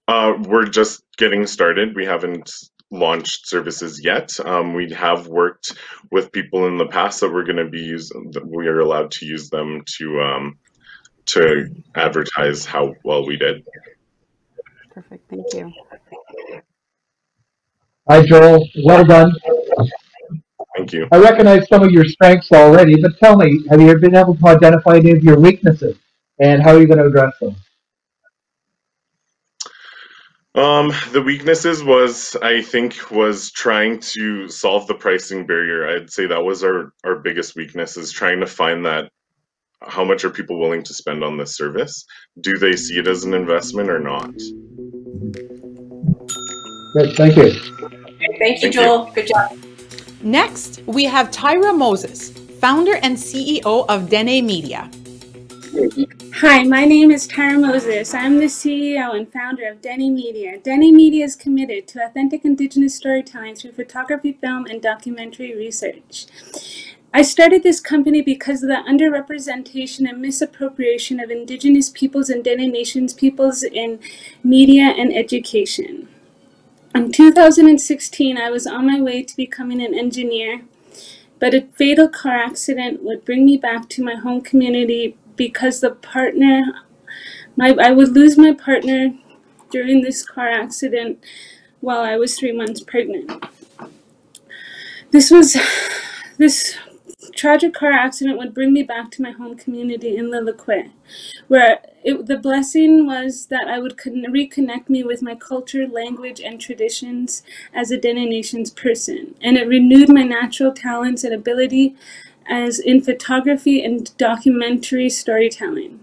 We're just getting started. We haven't launched services yet. We have worked with people in the past that we're going to be using. We are allowed to use them to advertise how well we did. Perfect. Thank you. Hi, Joel. Well done. Thank you. I recognize some of your strengths already, but tell me, have you been able to identify any of your weaknesses, and how are you going to address them? The weaknesses was trying to solve the pricing barrier. I'd say that was our biggest weakness, is trying to find that how much are people willing to spend on this service? Do they see it as an investment or not? Good, thank you. Thank you, Joel. Good job. Next, we have Tyra Moses, founder and CEO of Dene Media. Hi, my name is Tyra Moses. I'm the CEO and founder of Dene Media. Dene Media is committed to authentic Indigenous storytelling through photography, film, and documentary research. I started this company because of the underrepresentation and misappropriation of Indigenous peoples and Dene Nations peoples in media and education. In 2016, I was on my way to becoming an engineer, but a fatal car accident would bring me back to my home community because I would lose my partner during this car accident while I was 3 months pregnant. This tragic car accident would bring me back to my home community in Lillooet, where the blessing was that I would reconnect me with my culture, language, and traditions as a Dene Nations person. And it renewed my natural talents and ability as in photography and documentary storytelling.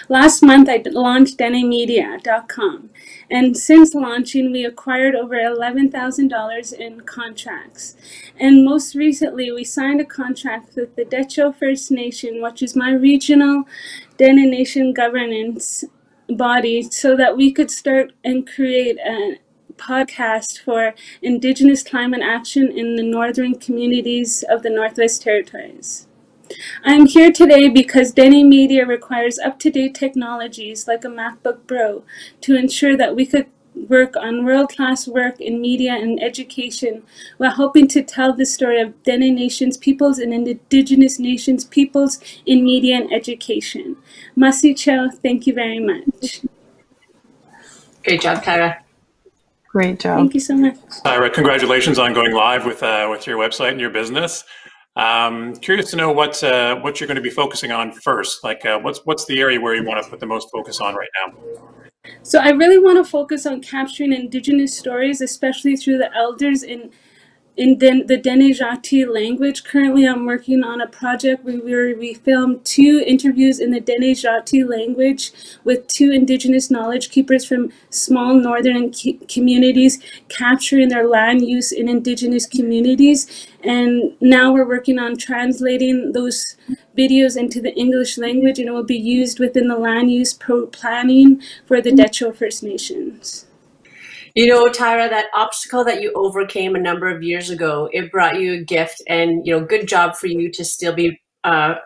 Last month, I launched DeneMedia.com, and since launching, we acquired over $11,000 in contracts. And most recently, we signed a contract with the Decho First Nation, which is my regional Dene Nation governance body, so that we could start and create a podcast for Indigenous climate action in the northern communities of the Northwest Territories. I'm here today because Dene Media requires up-to-date technologies like a MacBook Pro to ensure that we could work on world-class work in media and education while helping to tell the story of Dene Nations peoples and Indigenous Nations peoples in media and education. Masi Cho, thank you very much. Great job, Tyra. Great job. Thank you so much. Tyra, congratulations on going live with your website and your business. Curious to know what you're going to be focusing on first. Like, what's the area where you want to put the most focus on right now? So I really want to focus on capturing Indigenous stories, especially through the elders in the Dene Jati language. Currently, I'm working on a project where we filmed 2 interviews in the Dene Jati language with 2 Indigenous knowledge keepers from small northern communities, capturing their land use in Indigenous communities. And now we're working on translating those videos into the English language, and it will be used within the land use planning for the Decho First Nations. You know, Tyra, that obstacle that you overcame a number of years ago, it brought you a gift, and, you know, good job for you to still be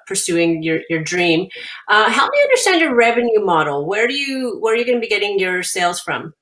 pursuing your dream. Help me understand your revenue model. Where are you going to be getting your sales from?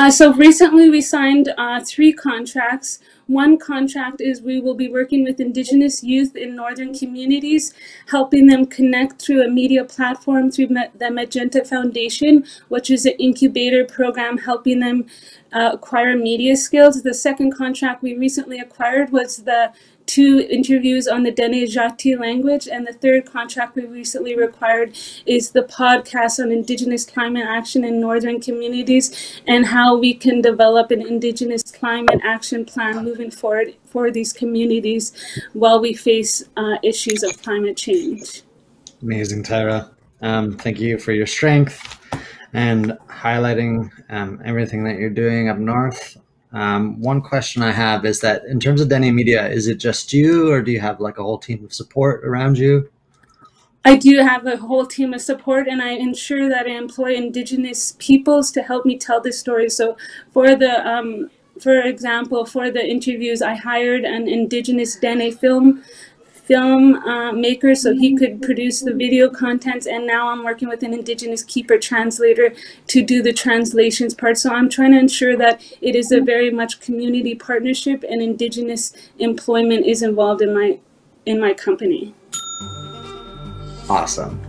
So recently we signed 3 contracts. One contract is we will be working with Indigenous youth in northern communities, helping them connect through a media platform through the Magenta Foundation, which is an incubator program helping them acquire media skills. The second contract we recently acquired was the 2 interviews on the Dene Jati language, and the third contract we recently acquired is the podcast on Indigenous climate action in northern communities and how we can develop an Indigenous climate action plan moving forward for these communities while we face issues of climate change. Amazing, Tyra. Thank you for your strength and highlighting everything that you're doing up north. One question I have is that in terms of Dene Media, is it just you, or do you have like a whole team of support around you? I do have a whole team of support, and I ensure that I employ Indigenous peoples to help me tell this story. So for the, for example, for the interviews, I hired an Indigenous Dene film maker so he could produce the video contents, and now I'm working with an Indigenous keeper translator to do the translations part. So I'm trying to ensure that it is a very much community partnership and Indigenous employment is involved in my company. Awesome.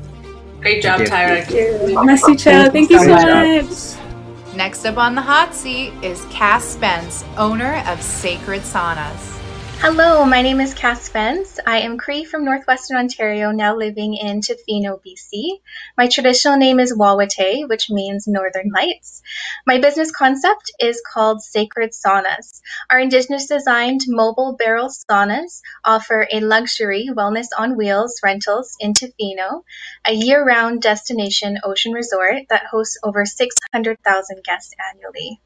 Great job, Tyra. Merci, Cho. Thank you so much. Next up on the hot seat is Cass Spence, owner of Sacred Saunas. Hello, my name is Cass Spence. I am Cree from Northwestern Ontario, now living in Tofino, BC. My traditional name is Wawate, which means Northern Lights. My business concept is called Sacred Saunas. Our Indigenous designed mobile barrel saunas offer a luxury wellness on wheels rentals in Tofino, a year-round destination ocean resort that hosts over 600,000 guests annually.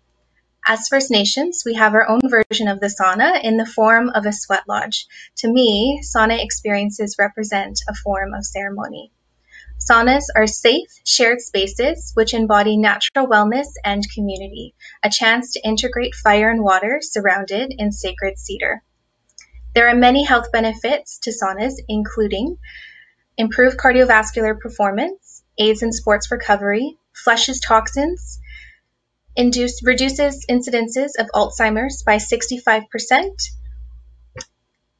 As First Nations, we have our own version of the sauna in the form of a sweat lodge. To me, sauna experiences represent a form of ceremony. Saunas are safe, shared spaces which embody natural wellness and community, a chance to integrate fire and water surrounded in sacred cedar. There are many health benefits to saunas, including improved cardiovascular performance, aids in sports recovery, flushes toxins, reduces incidences of Alzheimer's by 65%,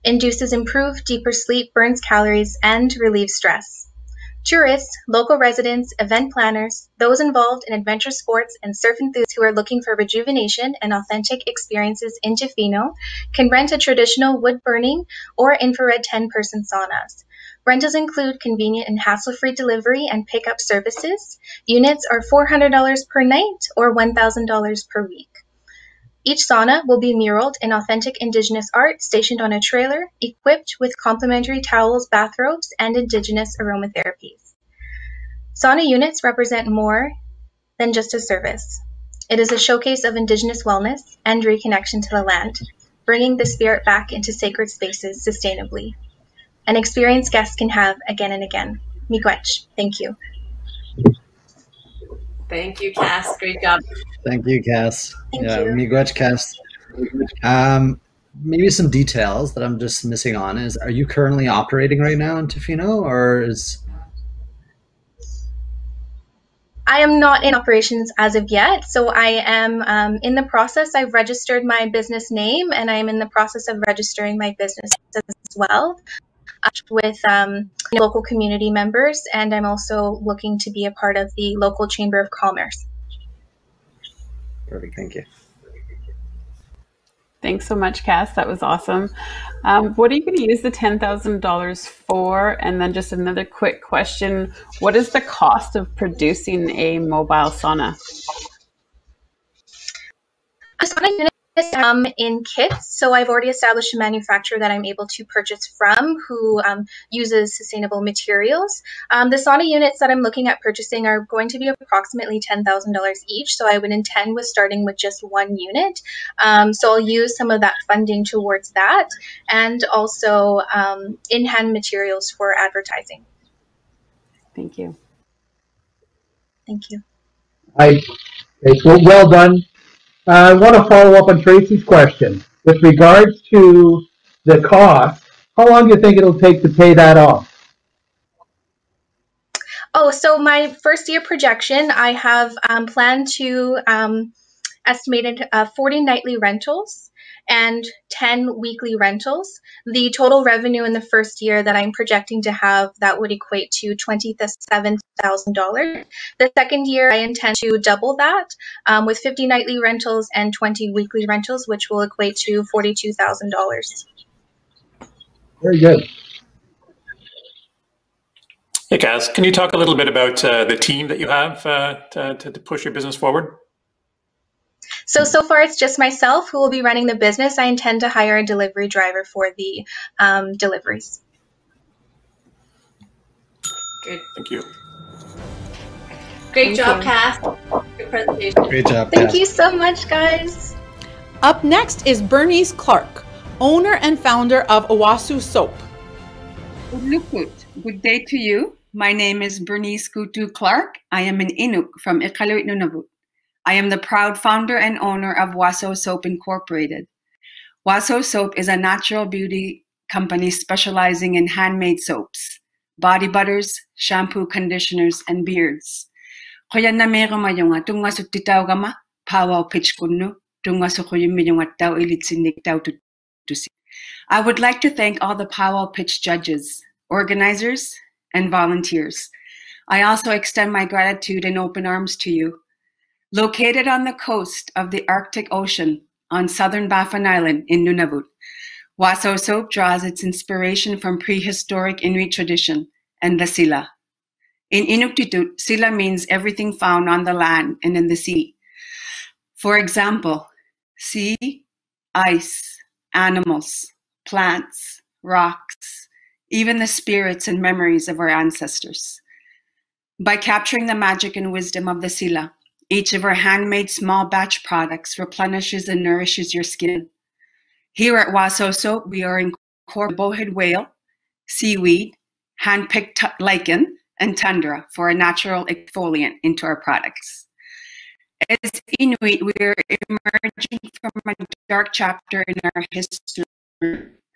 induces improved deeper sleep, burns calories, and relieves stress. Tourists, local residents, event planners, those involved in adventure sports, and surf enthusiasts who are looking for rejuvenation and authentic experiences in Tofino can rent a traditional wood-burning or infrared 10-person saunas. Rentals include convenient and hassle-free delivery and pickup services. Units are $400 per night or $1,000 per week. Each sauna will be muraled in authentic Indigenous art stationed on a trailer, equipped with complimentary towels, bathrobes, and Indigenous aromatherapies. Sauna units represent more than just a service. It is a showcase of Indigenous wellness and reconnection to the land, bringing the spirit back into sacred spaces sustainably. An experience guests can have again and again. Miigwech. Thank you. Thank you, Cass. Great job. Thank you, Cass. Thank yeah, you. Miigwech, Cass. Maybe some details that I'm just missing on is, are you currently operating right now in Tofino, or is... I am not in operations as of yet, so I am in the process. I've registered my business name, and I am in the process of registering my business as well with local community members, and I'm also looking to be a part of the local Chamber of Commerce. Perfect, thank you. Thanks so much, Cass. That was awesome. What are you going to use the $10,000 for? And then just another quick question. What is the cost of producing a mobile sauna? A sauna unit is in kits, so I've already established a manufacturer that I'm able to purchase from who uses sustainable materials. The sauna units that I'm looking at purchasing are going to be approximately $10,000 each, so I would intend with starting with just one unit. So I'll use some of that funding towards that, and also in-hand materials for advertising. Thank you. Thank you. Hi. Okay, well done. I want to follow up on Tracy's question. With regards to the cost, how long do you think it'll take to pay that off? Oh, so my first year projection, I have planned to estimated 40 nightly rentals and 10 weekly rentals. The total revenue in the first year that I'm projecting to have, that would equate to $27,000. The second year, I intend to double that with 50 nightly rentals and 20 weekly rentals, which will equate to $42,000. Very good. Hey, Cass, can you talk a little bit about the team that you have to push your business forward? So far it's just myself who will be running the business. I intend to hire a delivery driver for the deliveries. Good. Thank you. Great job, Cass. Good presentation. Great job, Thank you so much, guys. Up next is Bernice Clarke, owner and founder of Owasso Soap. Good day to you. My name is Bernice Clarke. I am an Inuk from Iqaluit, Nunavut. I am the proud founder and owner of Owasso Soap Incorporated. Owasso Soap is a natural beauty company specializing in handmade soaps, body butters, shampoo, conditioners, and beards. Pow Wow Pitch I would like to thank all the Pow Wow Pitch judges, organizers, and volunteers. I also extend my gratitude and open arms to you. Located on the coast of the Arctic Ocean on southern Baffin Island in Nunavut, Owasso Soap draws its inspiration from prehistoric Inuit tradition and the sila. In Inuktitut, sila means everything found on the land and in the sea. For example, sea, ice, animals, plants, rocks, even the spirits and memories of our ancestors. By capturing the magic and wisdom of the sila, each of our handmade small batch products replenishes and nourishes your skin. Here at Owasso Soap, we are incorporating bowhead whale, seaweed, hand-picked lichen, and tundra for a natural exfoliant into our products. As Inuit, we are emerging from a dark chapter in our history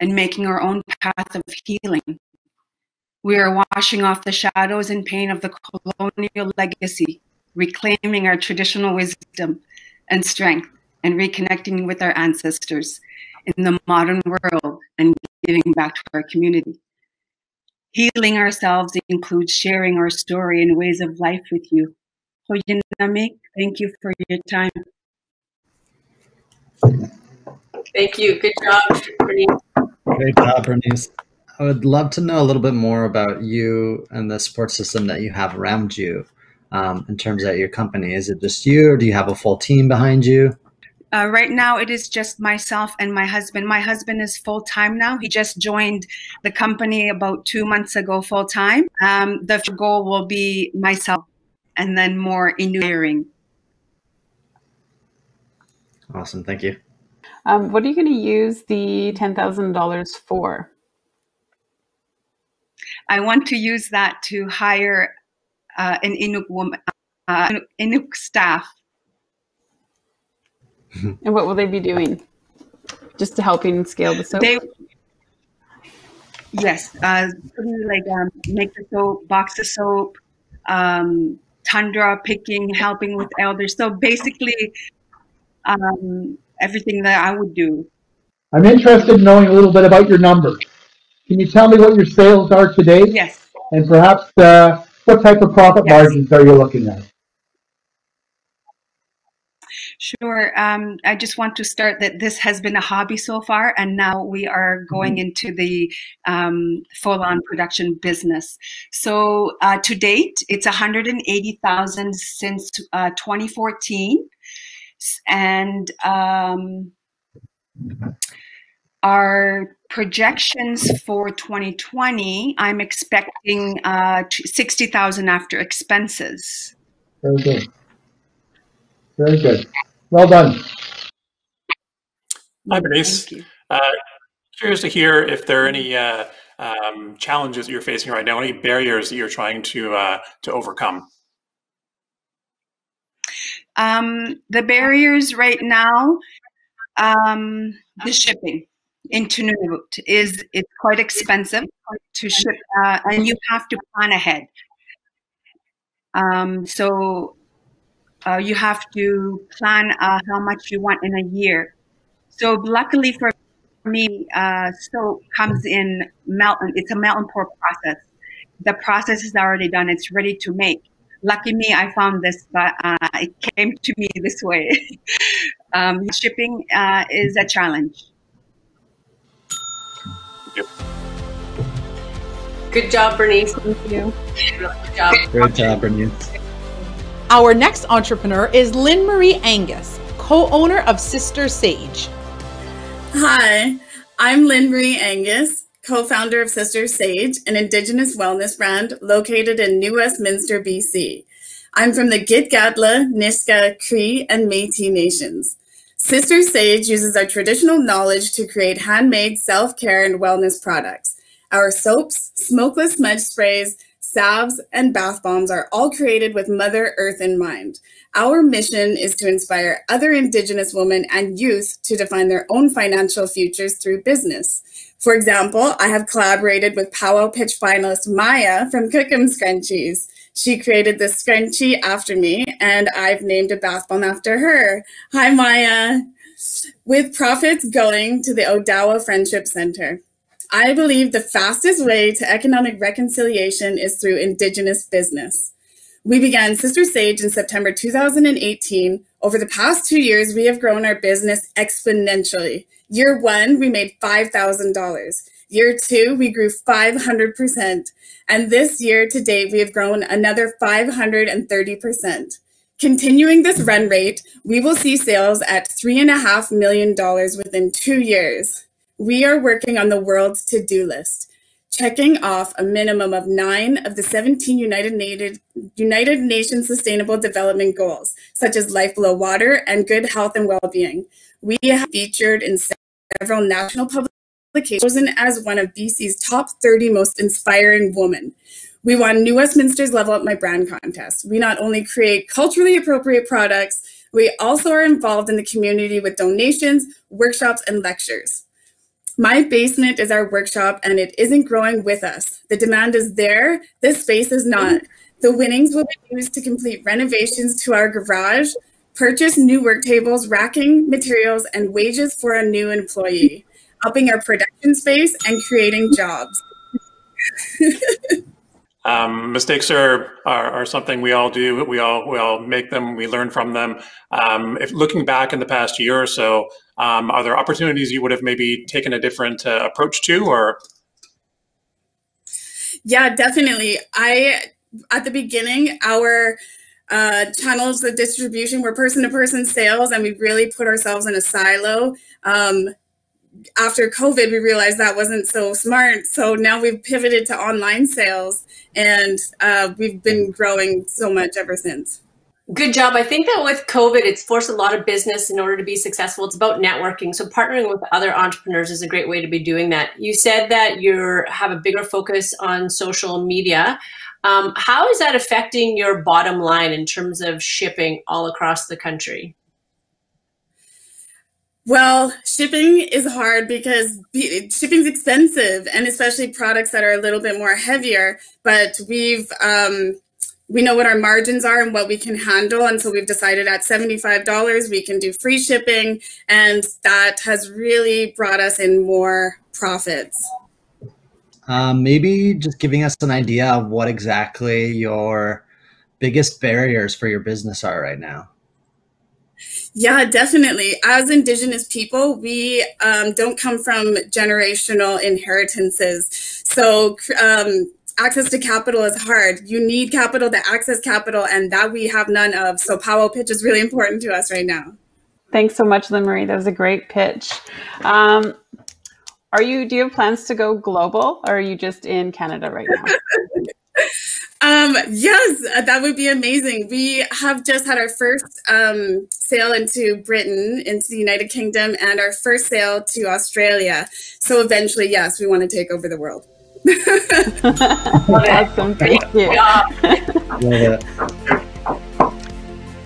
and making our own path of healing. We are washing off the shadows and pain of the colonial legacy, reclaiming our traditional wisdom and strength, and reconnecting with our ancestors in the modern world and giving back to our community. Healing ourselves includes sharing our story and ways of life with you. Thank you for your time. Thank you. Good job, Bernice. Great job, Bernice. I would love to know a little bit more about you and the support system that you have around you in terms of your company. Is it just you, or do you have a full team behind you? Right now, it is just myself and my husband. My husband is full-time now. He just joined the company about 2 months ago full-time. The goal will be myself and then more in hiring. Awesome. Thank you. What are you going to use the $10,000 for? I want to use that to hire an Inuk woman, Inuk staff. And what will they be doing? Just to helping scale the soap? Yes, make the soap, box the soap, tundra picking, helping with elders. So basically, everything that I would do. I'm interested in knowing a little bit about your numbers. Can you tell me what your sales are today? Yes. And perhaps what type of profit margins are you looking at? Sure. I just want to start that this has been a hobby so far, and now we are going into the full-on production business. So to date, it's 180,000 since 2014, and our projections for 2020, I'm expecting 60,000 after expenses. Very good. Very good. Well done. Hi, Bernice. Curious to hear if there are any challenges that you're facing right now, any barriers that you're trying to overcome. The barriers right now, the shipping into Nunavut it's quite expensive to ship, and you have to plan ahead. So you have to plan how much you want in a year. So luckily for me, soap comes in melt. It's a melt and pour process. The process is already done. It's ready to make. Lucky me, I found this, but it came to me this way. Shipping is a challenge. Good job, Bernice. Thank you. Good job. Great job, Bernice. Our next entrepreneur is Lynn-Marie Angus, co-owner of Sister Sage. Hi, I'm Lynn-Marie Angus, co-founder of Sister Sage, an Indigenous wellness brand located in New Westminster, BC. I'm from the Gitga'ala, Nisga'a, Cree, and Métis nations. Sister Sage uses our traditional knowledge to create handmade self-care and wellness products. Our soaps, smokeless smudge sprays, salves, and bath bombs are all created with Mother Earth in mind. Our mission is to inspire other Indigenous women and youth to define their own financial futures through business. For example, I have collaborated with Pow Wow Pitch finalist Mya from Cookum Scrunchies. She created this scrunchie after me, and I've named a bath bomb after her. Hi, Mya. With profits going to the Odawa Friendship Center. I believe the fastest way to economic reconciliation is through Indigenous business. We began Sister Sage in September 2018. Over the past 2 years, we have grown our business exponentially. Year 1, we made $5,000. Year 2, we grew 500%. And this year to date, we have grown another 530%. Continuing this run rate, we will see sales at $3.5 million within 2 years. We are working on the world's to-do list, checking off a minimum of 9 of the 17 United Nations Sustainable Development Goals, such as life below water and good health and well-being. We have featured in several national publications, chosen as one of BC's top 30 most inspiring women. We won New Westminster's Level Up My Brand contest. We not only create culturally appropriate products, we also are involved in the community with donations, workshops, and lectures. My basement is our workshop, and it isn't growing with us. The demand is there, this space is not. The winnings will be used to complete renovations to our garage, purchase new work tables, racking materials, and wages for a new employee, upping our production space and creating jobs. Mistakes are something we all do. We all make them. We learn from them. If looking back in the past year or so, are there opportunities you would have maybe taken a different approach to, or? Yeah, definitely. At the beginning, our channels of distribution. We're person-to-person sales, and we really put ourselves in a silo. After COVID, we realized that wasn't so smart. So now we've pivoted to online sales, and we've been growing so much ever since. Good job. I think that with COVID, it's forced a lot of business in order to be successful. It's about networking. So partnering with other entrepreneurs is a great way to be doing that. You said that you have a bigger focus on social media. How is that affecting your bottom line in terms of shipping all across the country? Well, shipping is hard because shipping's expensive, and especially products that are a little bit more heavier. But we know what our margins are and what we can handle, and so we've decided at $75 we can do free shipping, and that has really brought us in more profits. Maybe just giving us an idea of what exactly your biggest barriers for your business are right now. Yeah, definitely. As Indigenous people, we don't come from generational inheritances. So access to capital is hard. You need capital to access capital, and that we have none of. So Pow Wow Pitch is really important to us right now. Thanks so much, Lynn-Marie. That was a great pitch. Do you have plans to go global, or are you just in Canada right now? Yes, that would be amazing. We have just had our first sale into Britain, into the United Kingdom, and our first sale to Australia. So eventually, yes, we want to take over the world. Awesome. Thank you.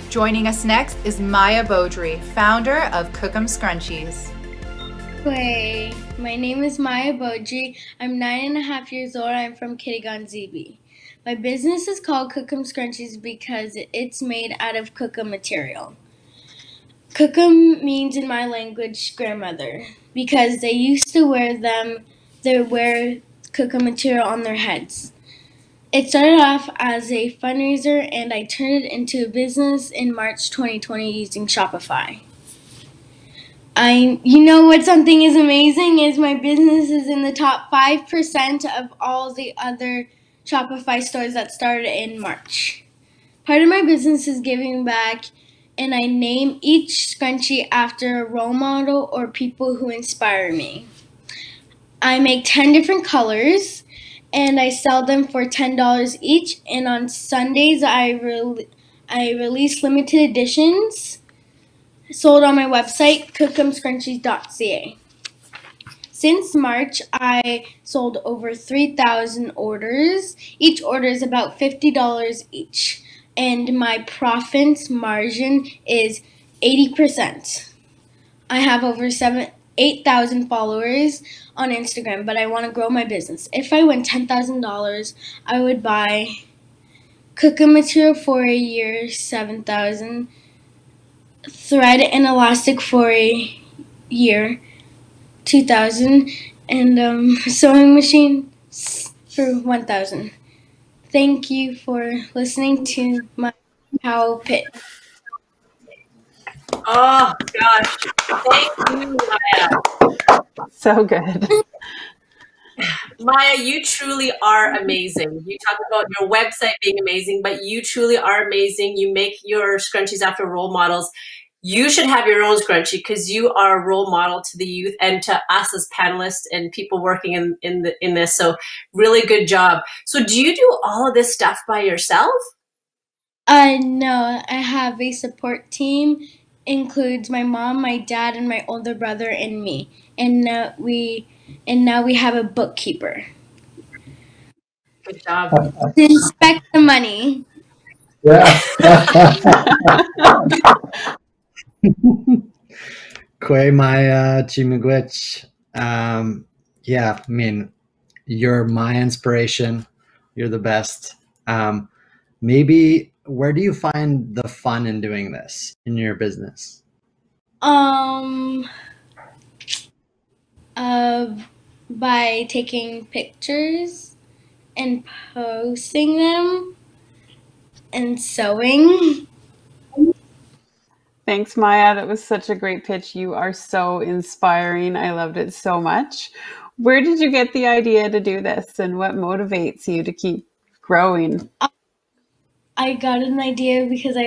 Joining us next is Mya Beaudry, founder of Cookum Scrunchies. Hey, my name is Mya Beaudry. I'm 9.5 years old. I'm from Kiawentonteh. My business is called Cookum Scrunchies because it's made out of cookum material. Cookum means in my language grandmother because they used to wear cookum material on their heads. It started off as a fundraiser, and I turned it into a business in March 2020 using Shopify. You know what something is amazing is my business is in the top 5% of all the other Shopify stores that started in March. Part of my business is giving back, and I name each scrunchie after a role model or people who inspire me. I make 10 different colors, and I sell them for $10 each, and on Sundays I release limited editions sold on my website, cookumscrunchies.ca. Since March, I sold over 3,000 orders. Each order is about $50 each, and my profit margin is 80%. I have over 8,000 followers on Instagram, but I want to grow my business. If I win $10,000, I would buy cookum material for a year, $7,000, thread and elastic for a year, $2,000, and sewing machine for $1,000. Thank you for listening to my Pow Wow Pitch. Oh gosh, thank you, Mya. So good. Mya, you truly are amazing. You talk about your website being amazing, but you truly are amazing. You make your scrunchies after role models. You should have your own scrunchie because you are a role model to the youth and to us as panelists and people working in this. So really good job. So do you do all of this stuff by yourself? No, I have a support team. Includes my mom, my dad, and my older brother and me. And now we have a bookkeeper. Good job. To inspect the money. Yeah. Kwe Mya Chimigwich. Yeah, I mean, you're my inspiration. You're the best. Maybe where do you find the fun in doing this in your business? By taking pictures and posting them and sewing. Thanks, Mya. That was such a great pitch. You are so inspiring. I loved it so much. Where did you get the idea to do this, and what motivates you to keep growing? I got an idea because I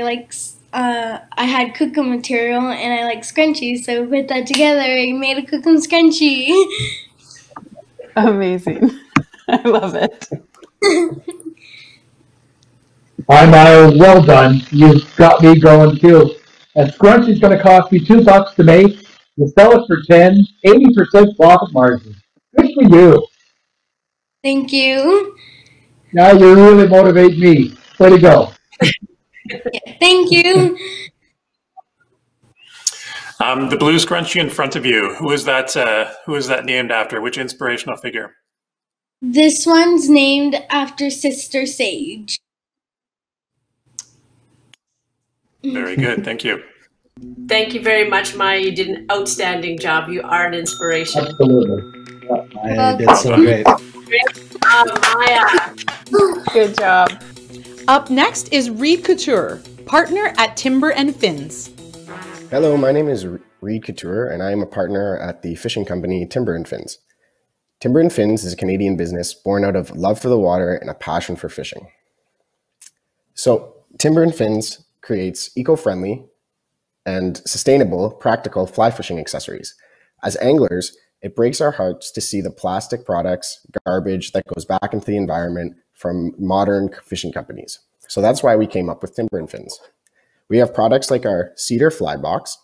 had cooking material and I like scrunchies, so we put that together and made a cooking scrunchie. Amazing. I love it. Hi, Miles. Well done. You've got me going too. And scrunchie's going to cost you $2 to make. You sell it for 10, 80% profit margin. Good for you. Thank you. Now you really motivate me. Way to go. Thank you. The blue scrunchie in front of you. Who is that? Who is that named after? Which inspirational figure? This one's named after Sister Sage. Very good. Thank you. Thank you very much, Maya. You did an outstanding job. You are an inspiration. Absolutely. I did so great. Great job, Maya. Good job. Up next is Reid Couture, partner at Timber and Fins. Hello, my name is Reid Couture, and I am a partner at the fishing company Timber and Fins. Timber and Fins is a Canadian business born out of love for the water and a passion for fishing. So, Timber and Fins creates eco-friendly and sustainable, practical fly fishing accessories. As anglers, it breaks our hearts to see the plastic products, garbage that goes back into the environment from modern fishing companies. So that's why we came up with Timber and Fins. We have products like our cedar fly box,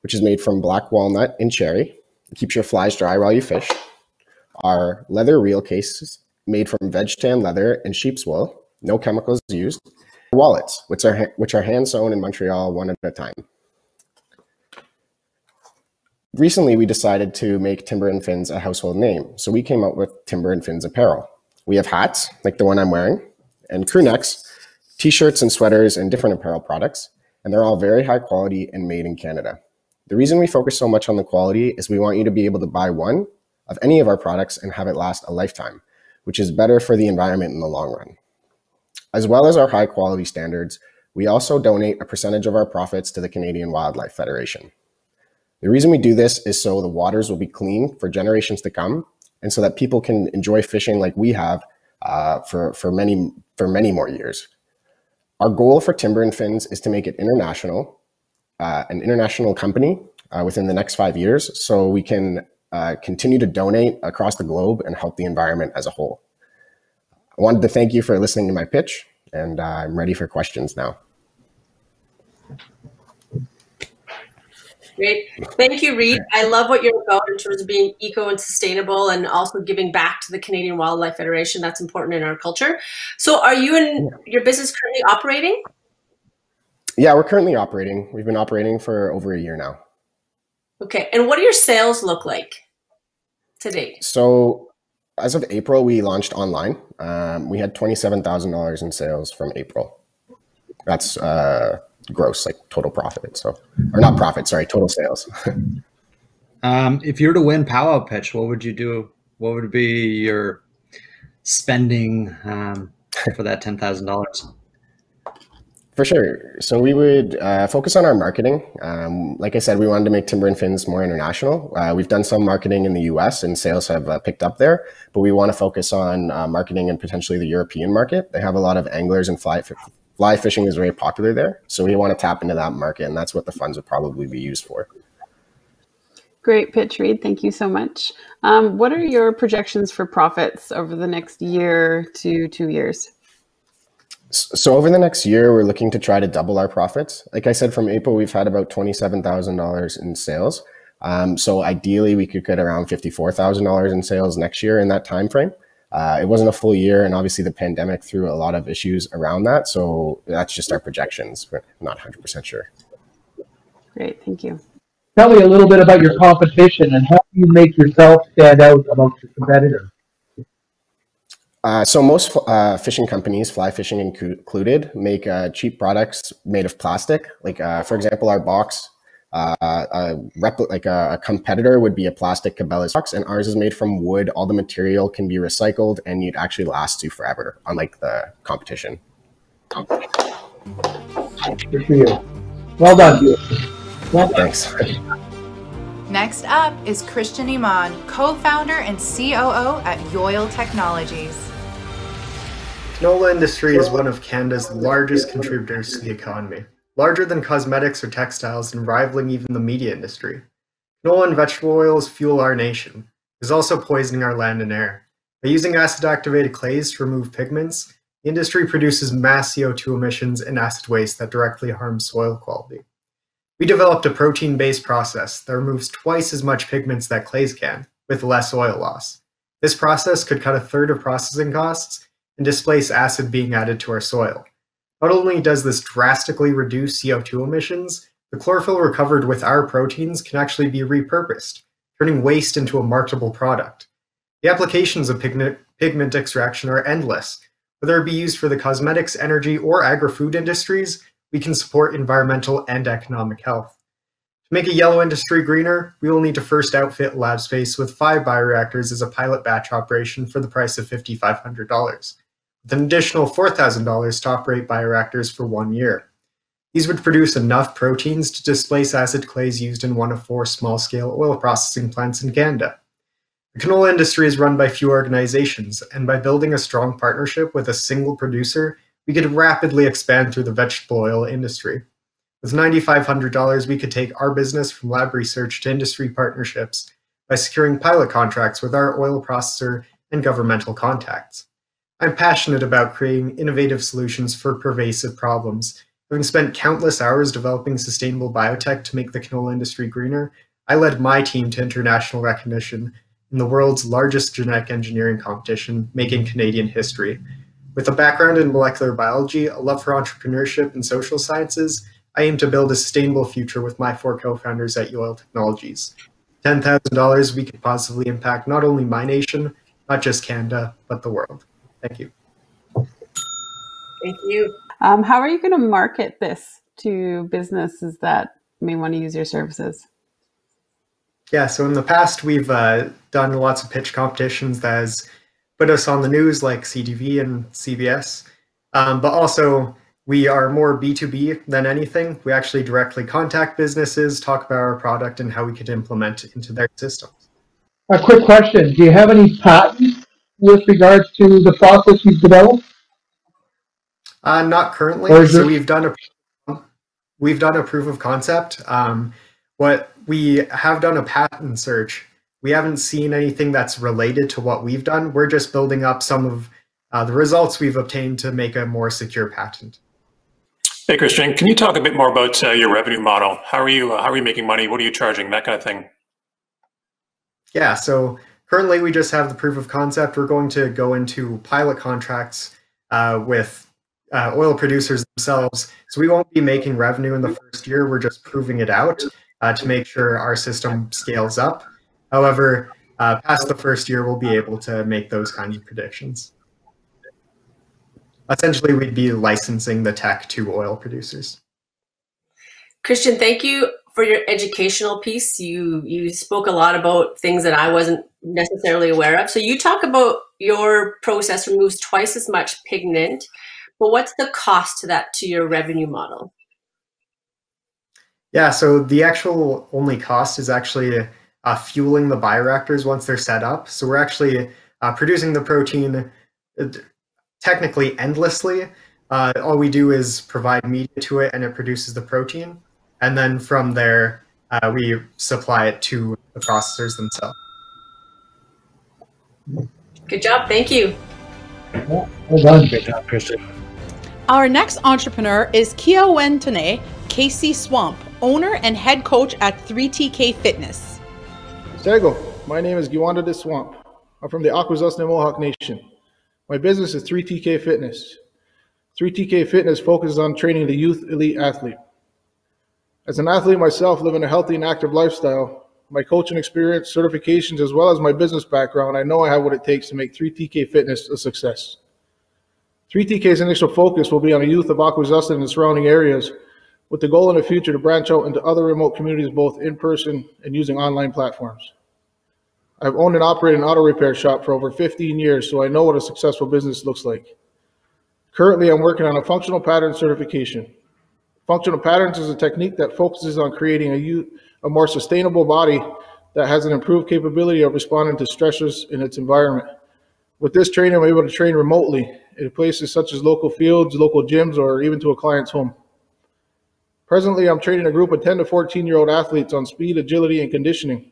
which is made from black walnut and cherry. It keeps your flies dry while you fish. Our leather reel cases made from veg tan leather and sheep's wool, no chemicals used. Wallets, which are hand sewn in Montreal one at a time. Recently, we decided to make Timber and Fins a household name, so we came up with Timber and Fins apparel. We have hats, like the one I'm wearing, and crew necks, t-shirts and sweaters and different apparel products, and they're all very high quality and made in Canada. The reason we focus so much on the quality is we want you to be able to buy one of any of our products and have it last a lifetime, which is better for the environment in the long run. As well as our high quality standards, we also donate a percentage of our profits to the Canadian Wildlife Federation. The reason we do this is so the waters will be clean for generations to come, and so that people can enjoy fishing like we have for many more years. Our goal for Timber and Fins is to make it international, an international company within the next 5 years, so we can continue to donate across the globe and help the environment as a whole. I wanted to thank you for listening to my pitch, and I'm ready for questions now. Great. Thank you, Reid. I love what you're about in terms of being eco and sustainable and also giving back to the Canadian Wildlife Federation. That's important in our culture. So are you and your business currently operating? Yeah, we're currently operating. We've been operating for over a year now. Okay. And what do your sales look like to date? So as of April, we launched online. We had $27,000 in sales from April. That's gross, like total profit. So, or not profit, sorry, total sales. If you were to win Pow Wow Pitch, what would you do? What would be your spending for that $10,000? For sure. So we would focus on our marketing. Like I said, we wanted to make Timber and Fins more international. We've done some marketing in the US and sales have picked up there, but we want to focus on marketing in potentially the European market. They have a lot of anglers and fly fishing is very popular there. So we want to tap into that market, and that's what the funds would probably be used for. Great pitch, Reid. Thank you so much. What are your projections for profits over the next year to 2 years? So over the next year, we're looking to try to double our profits. Like I said, from April, we've had about $27,000 in sales. So ideally, we could get around $54,000 in sales next year in that time frame. It wasn't a full year, and obviously the pandemic threw a lot of issues around that. So that's just our projections. We're not 100% sure. Great, thank you. Tell me a little bit about your competition and how do you make yourself stand out amongst your competitors? So most fishing companies, fly fishing included, make cheap products made of plastic. Like for example, our box, a competitor would be a plastic Cabela's box, and ours is made from wood. All the material can be recycled, and you'd actually last you forever, unlike the competition. Good for you. Well done. Well, thanks. Next up is Christian Emond, co-founder and COO at Yoil Technologies. canola industry is one of Canada's largest contributors to the economy, larger than cosmetics or textiles and rivaling even the media industry. Canola and vegetable oils fuel our nation. It is also poisoning our land and air. By using acid-activated clays to remove pigments, the industry produces mass CO2 emissions and acid waste that directly harms soil quality. We developed a protein-based process that removes twice as much pigments that clays can, with less oil loss. This process could cut a third of processing costs and displace acid being added to our soil. Not only does this drastically reduce CO2 emissions, the chlorophyll recovered with our proteins can actually be repurposed, turning waste into a marketable product. The applications of pigment extraction are endless. Whether it be used for the cosmetics, energy, or agri-food industries, we can support environmental and economic health. To make a yellow industry greener, we will need to first outfit lab space with 5 bioreactors as a pilot batch operation for the price of $5,500, with an additional $4,000 to operate bioreactors for 1 year. These would produce enough proteins to displace acid clays used in one of 4 small-scale oil processing plants in Canada. The canola industry is run by few organizations, and by building a strong partnership with a single producer, we could rapidly expand through the vegetable oil industry. With $9,500, we could take our business from lab research to industry partnerships by securing pilot contracts with our oil processor and governmental contacts. I'm passionate about creating innovative solutions for pervasive problems. Having spent countless hours developing sustainable biotech to make the canola industry greener, I led my team to international recognition in the world's largest genetic engineering competition, making Canadian history. With a background in molecular biology, a love for entrepreneurship and social sciences, I aim to build a sustainable future with my 4 co-founders at UL Technologies. $10,000, we could positively impact not only my nation, not just Canada, but the world. Thank you. Thank you. How are you going to market this to businesses that may want to use your services? Yeah, so in the past, we've done lots of pitch competitions that has put us on the news like CTV and CBS, but also we are more B2B than anything. We actually directly contact businesses, talk about our product and how we could implement it into their systems. A quick question. Do you have any patents with regards to the process you've developed? Not currently. So we've done a proof of concept. What we have done a patent search. We haven't seen anything that's related to what we've done. We're just building up some of the results we've obtained to make a more secure patent. Hey, Christian, can you talk a bit more about your revenue model? How are you making money? What are you charging? That kind of thing. Yeah, so currently we just have the proof of concept. We're going to go into pilot contracts with oil producers themselves. So we won't be making revenue in the first year. We're just proving it out to make sure our system scales up. However, past the first year, we'll be able to make those kinds of predictions. Essentially, we'd be licensing the tech to oil producers. Christian, thank you for your educational piece. You spoke a lot about things that I wasn't necessarily aware of. So you talk about your process removes twice as much pigment, but what's the cost to that to your revenue model? Yeah, so the actual only cost is actually fueling the bioreactors once they're set up. So we're actually producing the protein technically endlessly. All we do is provide media to it and it produces the protein. And then from there, we supply it to the processors themselves. Good job. Thank you. Well done. Good job, Christian. Our next entrepreneur is Kiawentonteh Casey Swamp, owner and head coach at 3TK Fitness. Sego, my name is Kiawentonteh Swamp. I'm from the Akwesasne Mohawk Nation. My business is 3TK Fitness. 3TK Fitness focuses on training the youth elite athlete. As an athlete myself, living a healthy and active lifestyle, my coaching experience, certifications, as well as my business background, I know I have what it takes to make 3TK Fitness a success. 3TK's initial focus will be on the youth of Akwesasne and the surrounding areas, with the goal in the future to branch out into other remote communities, both in person and using online platforms. I've owned and operated an auto repair shop for over 15 years, so I know what a successful business looks like. Currently, I'm working on a functional pattern certification. Functional patterns is a technique that focuses on creating a more sustainable body that has an improved capability of responding to stressors in its environment. With this training, I'm able to train remotely in places such as local fields, local gyms, or even to a client's home. Presently, I'm training a group of 10 to 14-year-old athletes on speed, agility, and conditioning.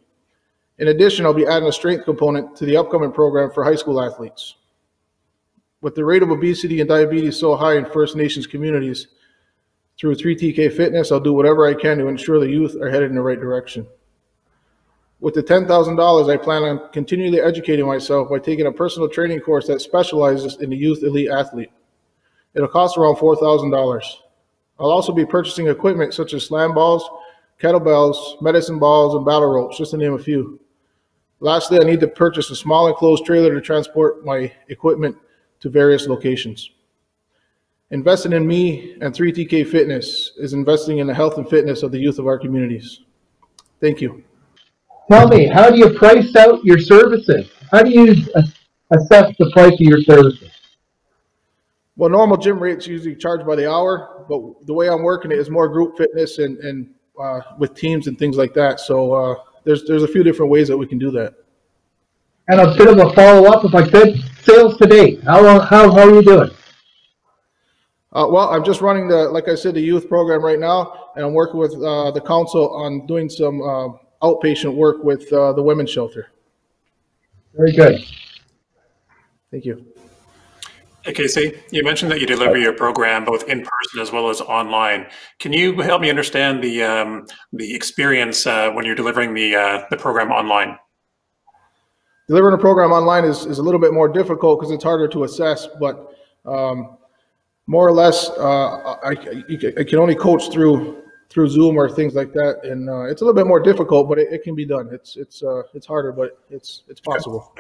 In addition, I'll be adding a strength component to the upcoming program for high school athletes. With the rate of obesity and diabetes so high in First Nations communities, through 3TK Fitness, I'll do whatever I can to ensure the youth are headed in the right direction. With the $10,000, I plan on continually educating myself by taking a personal training course that specializes in the youth elite athlete. It'll cost around $4,000. I'll also be purchasing equipment such as slam balls, kettlebells, medicine balls, and battle ropes, just to name a few. Lastly, I need to purchase a small enclosed trailer to transport my equipment to various locations. Investing in me and 3TK Fitness is investing in the health and fitness of the youth of our communities. Thank you. Tell me, how do you price out your services? How do you assess the price of your services? Well, normal gym rates usually charged by the hour, but the way I'm working it is more group fitness and with teams and things like that. So there's a few different ways that we can do that. And a bit of a follow-up, if I could, sales to date. How are you doing? Well, I'm just running like I said, the youth program right now, and I'm working with the council on doing some outpatient work with the women's shelter. Very good. Thank you. Hey, Casey, you mentioned that you deliver your program both in person as well as online. Can you help me understand the experience when you're delivering the program online? Delivering a program online is a little bit more difficult because it's harder to assess, but more or less, I can only coach through Zoom or things like that, and it's a little bit more difficult, but it can be done. It's harder, but it's possible.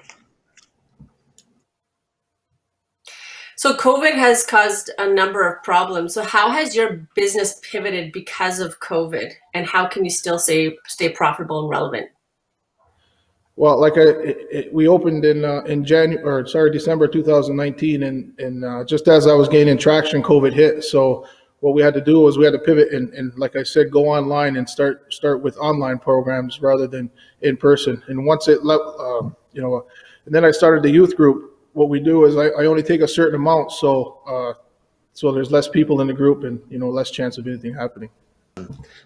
So COVID has caused a number of problems. So how has your business pivoted because of COVID, and how can you still stay profitable and relevant? Well, like we opened in December 2019, and just as I was gaining traction, COVID hit. So what we had to do was we had to pivot and like I said, go online and start with online programs rather than in person. And once it and then I started the youth group. What we do is I only take a certain amount, so there's less people in the group and less chance of anything happening.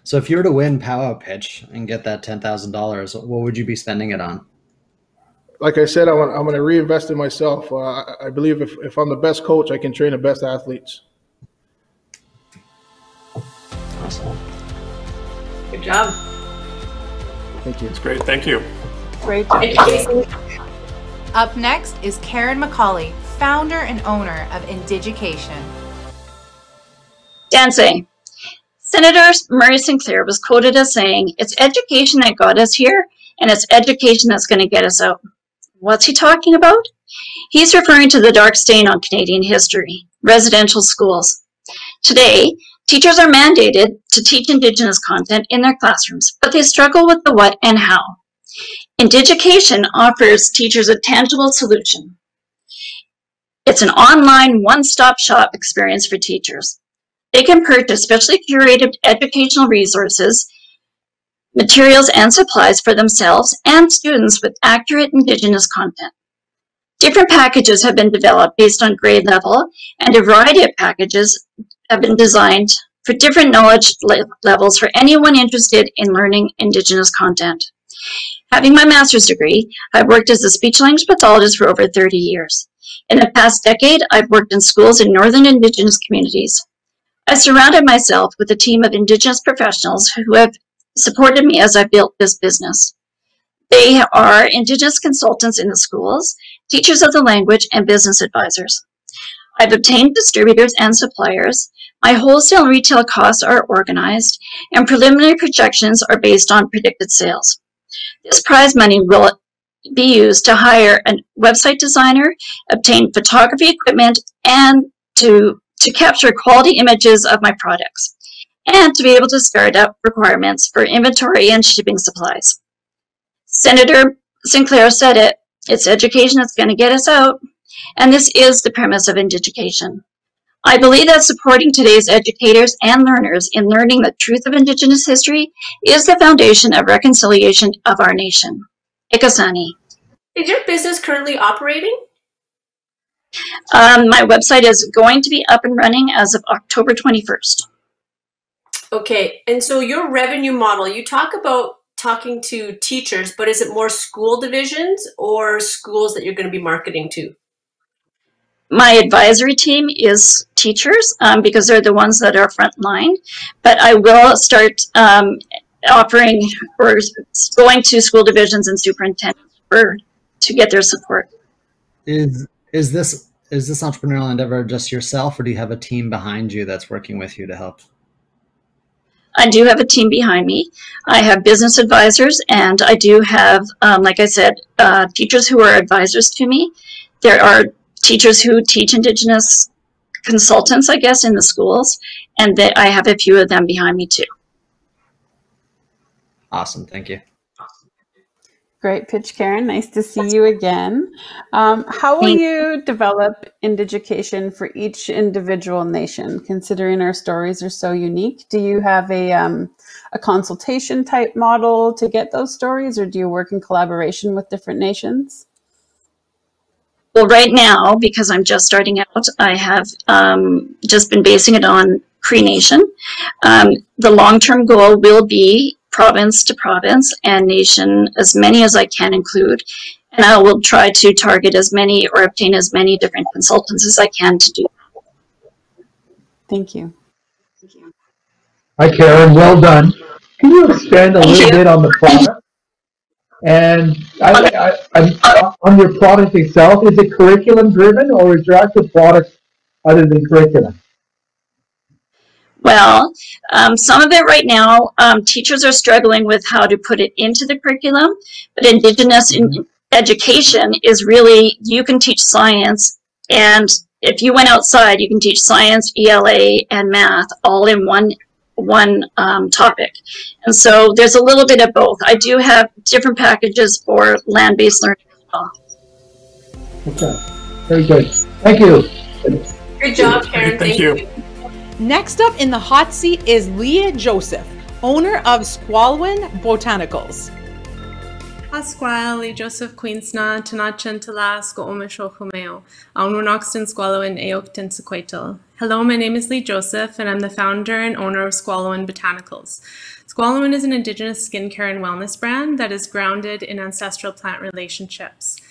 So if you were to win Pow Wow Pitch and get that $10,000, what would you be spending it on? Like I said, I'm going to reinvest in myself. I believe if I'm the best coach, I can train the best athletes. Awesome. Good job. Thank you. It's great. Thank you. Great job. Thank you. Up next is Karen Macaulay, founder and owner of Indigication. Dancing. Senator Murray Sinclair was quoted as saying, "It's education that got us here, and it's education that's going to get us out." What's he talking about? He's referring to the dark stain on Canadian history, residential schools. Today, teachers are mandated to teach Indigenous content in their classrooms, but they struggle with the what and how. Indigication offers teachers a tangible solution. It's an online one-stop shop experience for teachers. They can purchase specially curated educational resources, materials, and supplies for themselves and students with accurate Indigenous content. Different packages have been developed based on grade level, and a variety of packages have been designed for different knowledge levels for anyone interested in learning Indigenous content. Having my master's degree, I've worked as a speech-language pathologist for over 30 years. In the past decade, I've worked in schools in northern Indigenous communities. I surrounded myself with a team of Indigenous professionals who have supported me as I built this business. They are Indigenous consultants in the schools, teachers of the language, and business advisors. I've obtained distributors and suppliers. My wholesale and retail costs are organized, and preliminary projections are based on predicted sales. This prize money will be used to hire a website designer, obtain photography equipment, and to capture quality images of my products, and to be able to start up requirements for inventory and shipping supplies. Senator Sinclair said it, it's education that's going to get us out, and this is the premise of Indigication. I believe that supporting today's educators and learners in learning the truth of Indigenous history is the foundation of reconciliation of our nation. Ikasani. Is your business currently operating? My website is going to be up and running as of October 21st. Okay, and so your revenue model, you talk about talking to teachers, but is it more school divisions or schools that you're going to be marketing to? My advisory team is teachers because they're the ones that are frontline, but I will start offering or going to school divisions and superintendents to get their support. Is this entrepreneurial endeavor just yourself, or do you have a team behind you that's working with you to help? I do have a team behind me. I have business advisors, and I do have, like I said, teachers who are advisors to me. There are teachers who teach Indigenous consultants, I guess, in the schools, and I have a few of them behind me too. Awesome, thank you. Great pitch, Karen. Nice to see you again. How will you develop Indigication for each individual nation, considering our stories are so unique? Do you have a consultation type model to get those stories, or do you work in collaboration with different nations? Well, right now, because I'm just starting out, I have just been basing it on Cree Nation. The long-term goal will be province to province and nation, as many as I can include. And I will try to target as many or obtain as many different consultants as I can to do. Thank you. Hi, Karen. Well done. Can you expand a little bit on the product? And on your product itself, is it curriculum driven, or is your actual product other than curriculum? Well, some of it right now, teachers are struggling with how to put it into the curriculum, but Indigenous education is really, you can teach science, and if you went outside, you can teach science, ELA, and math all in one topic. And so there's a little bit of both. I do have different packages for land-based learning as well. Okay, very good. Thank you. Good job, Karen. Thank you. Next up in the hot seat is Leigh Joseph, owner of Squalwyn Botanicals. Pasquale, Leigh Joseph, Queensna, Tanachan Talas, Goomesho Humeo, Aununoxton Squalwyn Eokton Sequatal. Hello, my name is Leigh Joseph, and I'm the founder and owner of Squalwyn Botanicals. Squalwyn is an Indigenous skincare and wellness brand that is grounded in ancestral plant relationships.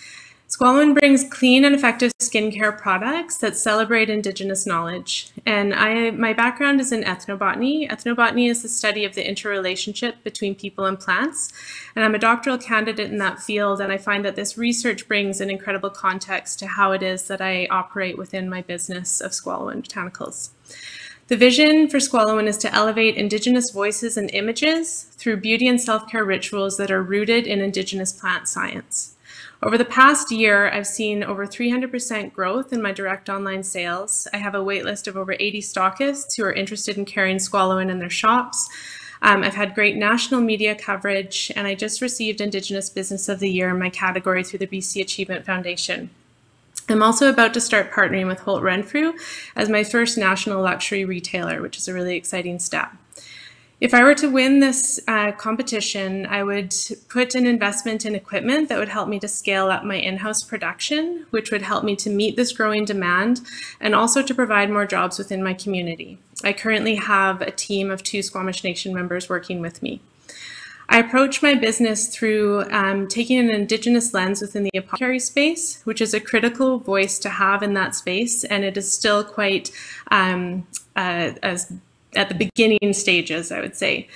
Squalwyn brings clean and effective skincare products that celebrate Indigenous knowledge. And my background is in ethnobotany. Ethnobotany is the study of the interrelationship between people and plants. And I'm a doctoral candidate in that field, and I find that this research brings an incredible context to how it is that I operate within my business of Squalwyn Botanicals. The vision for Squalwyn is to elevate Indigenous voices and images through beauty and self-care rituals that are rooted in Indigenous plant science. Over the past year, I've seen over 300% growth in my direct online sales. I have a wait list of over 80 stockists who are interested in carrying Squalwyn in their shops. I've had great national media coverage, and I just received Indigenous Business of the Year in my category through the BC Achievement Foundation. I'm also about to start partnering with Holt Renfrew as my first national luxury retailer, which is a really exciting step. If I were to win this competition, I would put an investment in equipment that would help me to scale up my in-house production, which would help me to meet this growing demand and also to provide more jobs within my community. I currently have a team of 2 Squamish Nation members working with me. I approach my business through taking an Indigenous lens within the apothecary space, which is a critical voice to have in that space, and it is still quite at the beginning stages, I would say.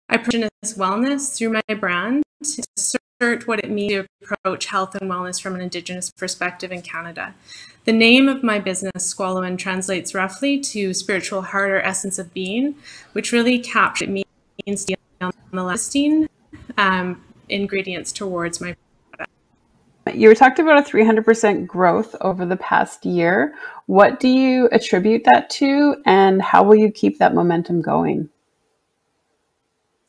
I approach Indigenous wellness through my brand to assert what it means to approach health and wellness from an Indigenous perspective in Canada. The name of my business, Squalwyn, translates roughly to spiritual heart or essence of being, which really captures what it means to be on the listing ingredients towards my product. You talked about a 300% growth over the past year. What do you attribute that to, and how will you keep that momentum going?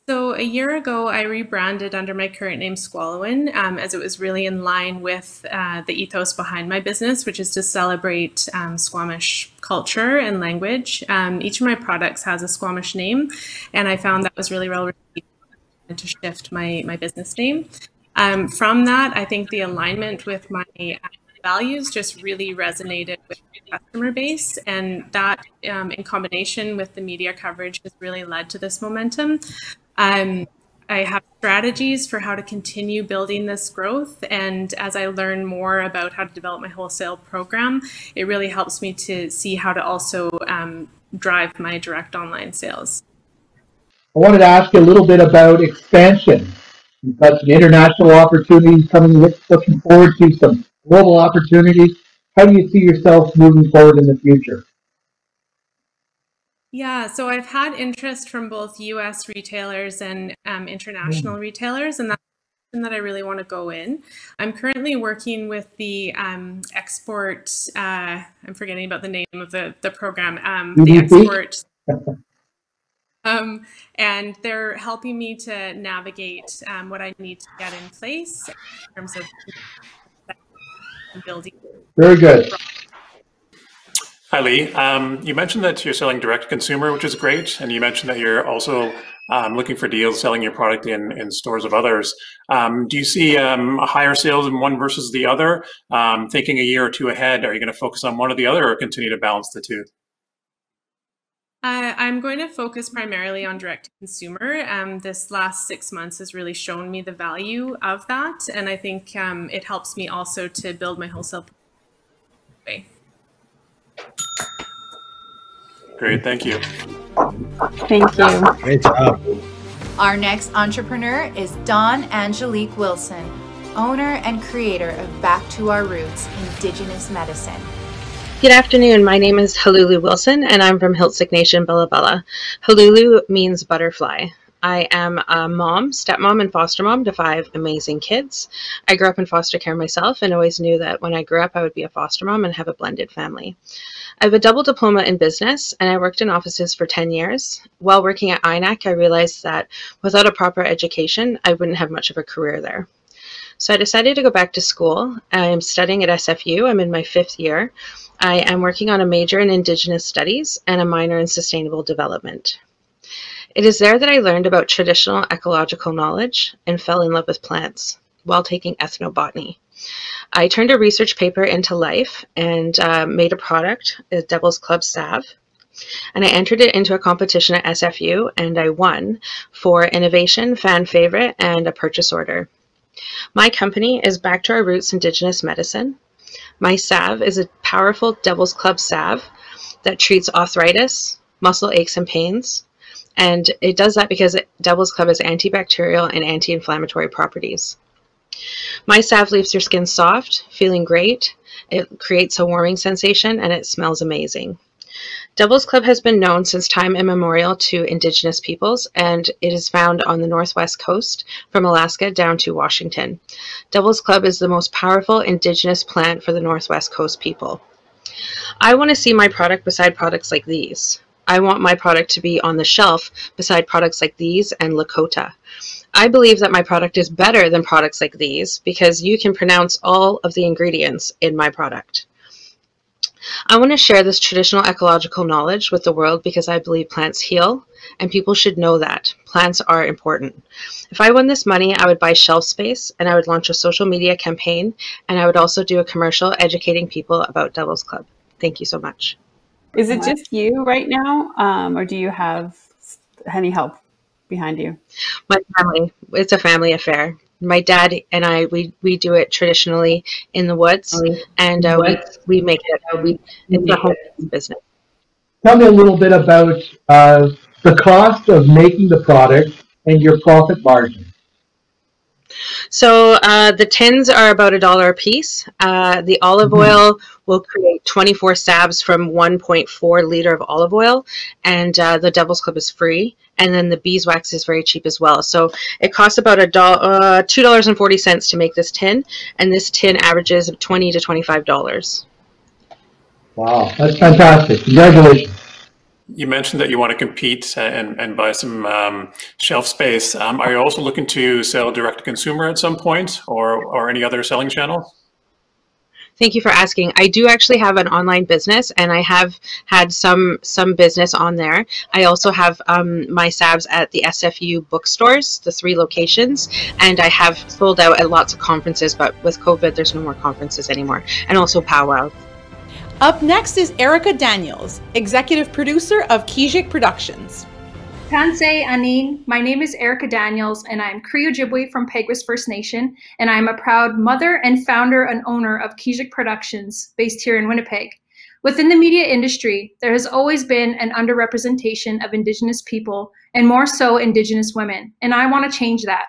So a year ago, I rebranded under my current name, Squalwyn, as it was really in line with the ethos behind my business, which is to celebrate Squamish culture and language. Each of my products has a Squamish name, and I found that was really well received to shift my business name. From that, I think the alignment with my values just really resonated with the customer base, and that in combination with the media coverage has really led to this momentum. I have strategies for how to continue building this growth, and as I learn more about how to develop my wholesale program, it really helps me to see how to also drive my direct online sales. I wanted to ask you a little bit about expansion. You've got some international opportunities coming, looking forward to some global opportunities. How do you see yourself moving forward in the future? Yeah, so I've had interest from both US retailers and international retailers, and that's something that I really want to go in. I'm currently working with the export, I'm forgetting about the name of the program, the export, and they're helping me to navigate what I need to get in place in terms of building. Very good. Hi, Leigh. You mentioned that you're selling direct to consumer, which is great. And you mentioned that you're also looking for deals selling your product in stores of others. Do you see higher sales in one versus the other? Thinking a year or two ahead, are you going to focus on one or the other or continue to balance the two? I'm going to focus primarily on direct to consumer. This last 6 months has really shown me the value of that. And I think it helps me also to build my wholesale way. Great, thank you. Thank you. Great job. Our next entrepreneur is Dawn Angelique Wilson, owner and creator of Back to Our Roots Indigenous Medicine. Good afternoon. My name is Halulu Wilson, and I'm from Hiltzik Nation, Billa Billa. Halulu means butterfly. I am a mom, stepmom, and foster mom to 5 amazing kids. I grew up in foster care myself and always knew that when I grew up, I would be a foster mom and have a blended family. I have a double diploma in business, and I worked in offices for 10 years. While working at INAC, I realized that without a proper education, I wouldn't have much of a career there. So I decided to go back to school. I'm studying at SFU. I'm in my 5th year. I am working on a major in Indigenous Studies and a minor in Sustainable Development. It is there that I learned about traditional ecological knowledge and fell in love with plants while taking ethnobotany. I turned a research paper into life and made a product, a Devil's Club salve, and I entered it into a competition at SFU, and I won for innovation, fan favorite, and a purchase order. My company is Back to Our Roots Indigenous Medicine. My salve is a powerful Devil's Club salve that treats arthritis, muscle aches and pains, and it does that because Devil's Club has antibacterial and anti-inflammatory properties. My salve leaves your skin soft, feeling great. It creates a warming sensation, and it smells amazing. Devil's Club has been known since time immemorial to Indigenous peoples, and it is found on the northwest coast from Alaska down to Washington. Devil's Club is the most powerful Indigenous plant for the northwest coast people. I want to see my product beside products like these. I want my product to be on the shelf beside products like these and Lakota. I believe that my product is better than products like these because you can pronounce all of the ingredients in my product. I want to share this traditional ecological knowledge with the world because I believe plants heal, and people should know that. Plants are important. If I won this money, I would buy shelf space, and I would launch a social media campaign, and I would also do a commercial educating people about Devil's Club. Thank you so much. Is it just you right now, or do you have any help behind you? My family. It's a family affair. My dad and I, we do it traditionally in the woods, and we make it. It's a home business. Tell me a little bit about the cost of making the product and your profit margin. So the tins are about $1 a piece. The olive oil will create 24 salves from 1.4 liter of olive oil, and the Devil's Club is free. And then the beeswax is very cheap as well. So it costs about $2.40 to make this tin, and this tin averages $20 to $25. Wow, that's fantastic! Congratulations. You mentioned that you want to compete and buy some shelf space. Are you also looking to sell direct to consumer at some point, or any other selling channels? Thank you for asking. I do actually have an online business, and I have had some business on there. I also have my SABs at the SFU bookstores, the 3 locations, and I have sold out at lots of conferences, but with COVID, there's no more conferences anymore, and also Pow Wow. Up next is Erica Daniels, executive producer of Kijik Productions. Tansei Anin, my name is Erica Daniels, and I'm Keri Ojibwe from Peguis First Nation, and I'm a proud mother and founder and owner of Kijik Productions, based here in Winnipeg. Within the media industry, there has always been an underrepresentation of Indigenous people, and more so Indigenous women, and I want to change that.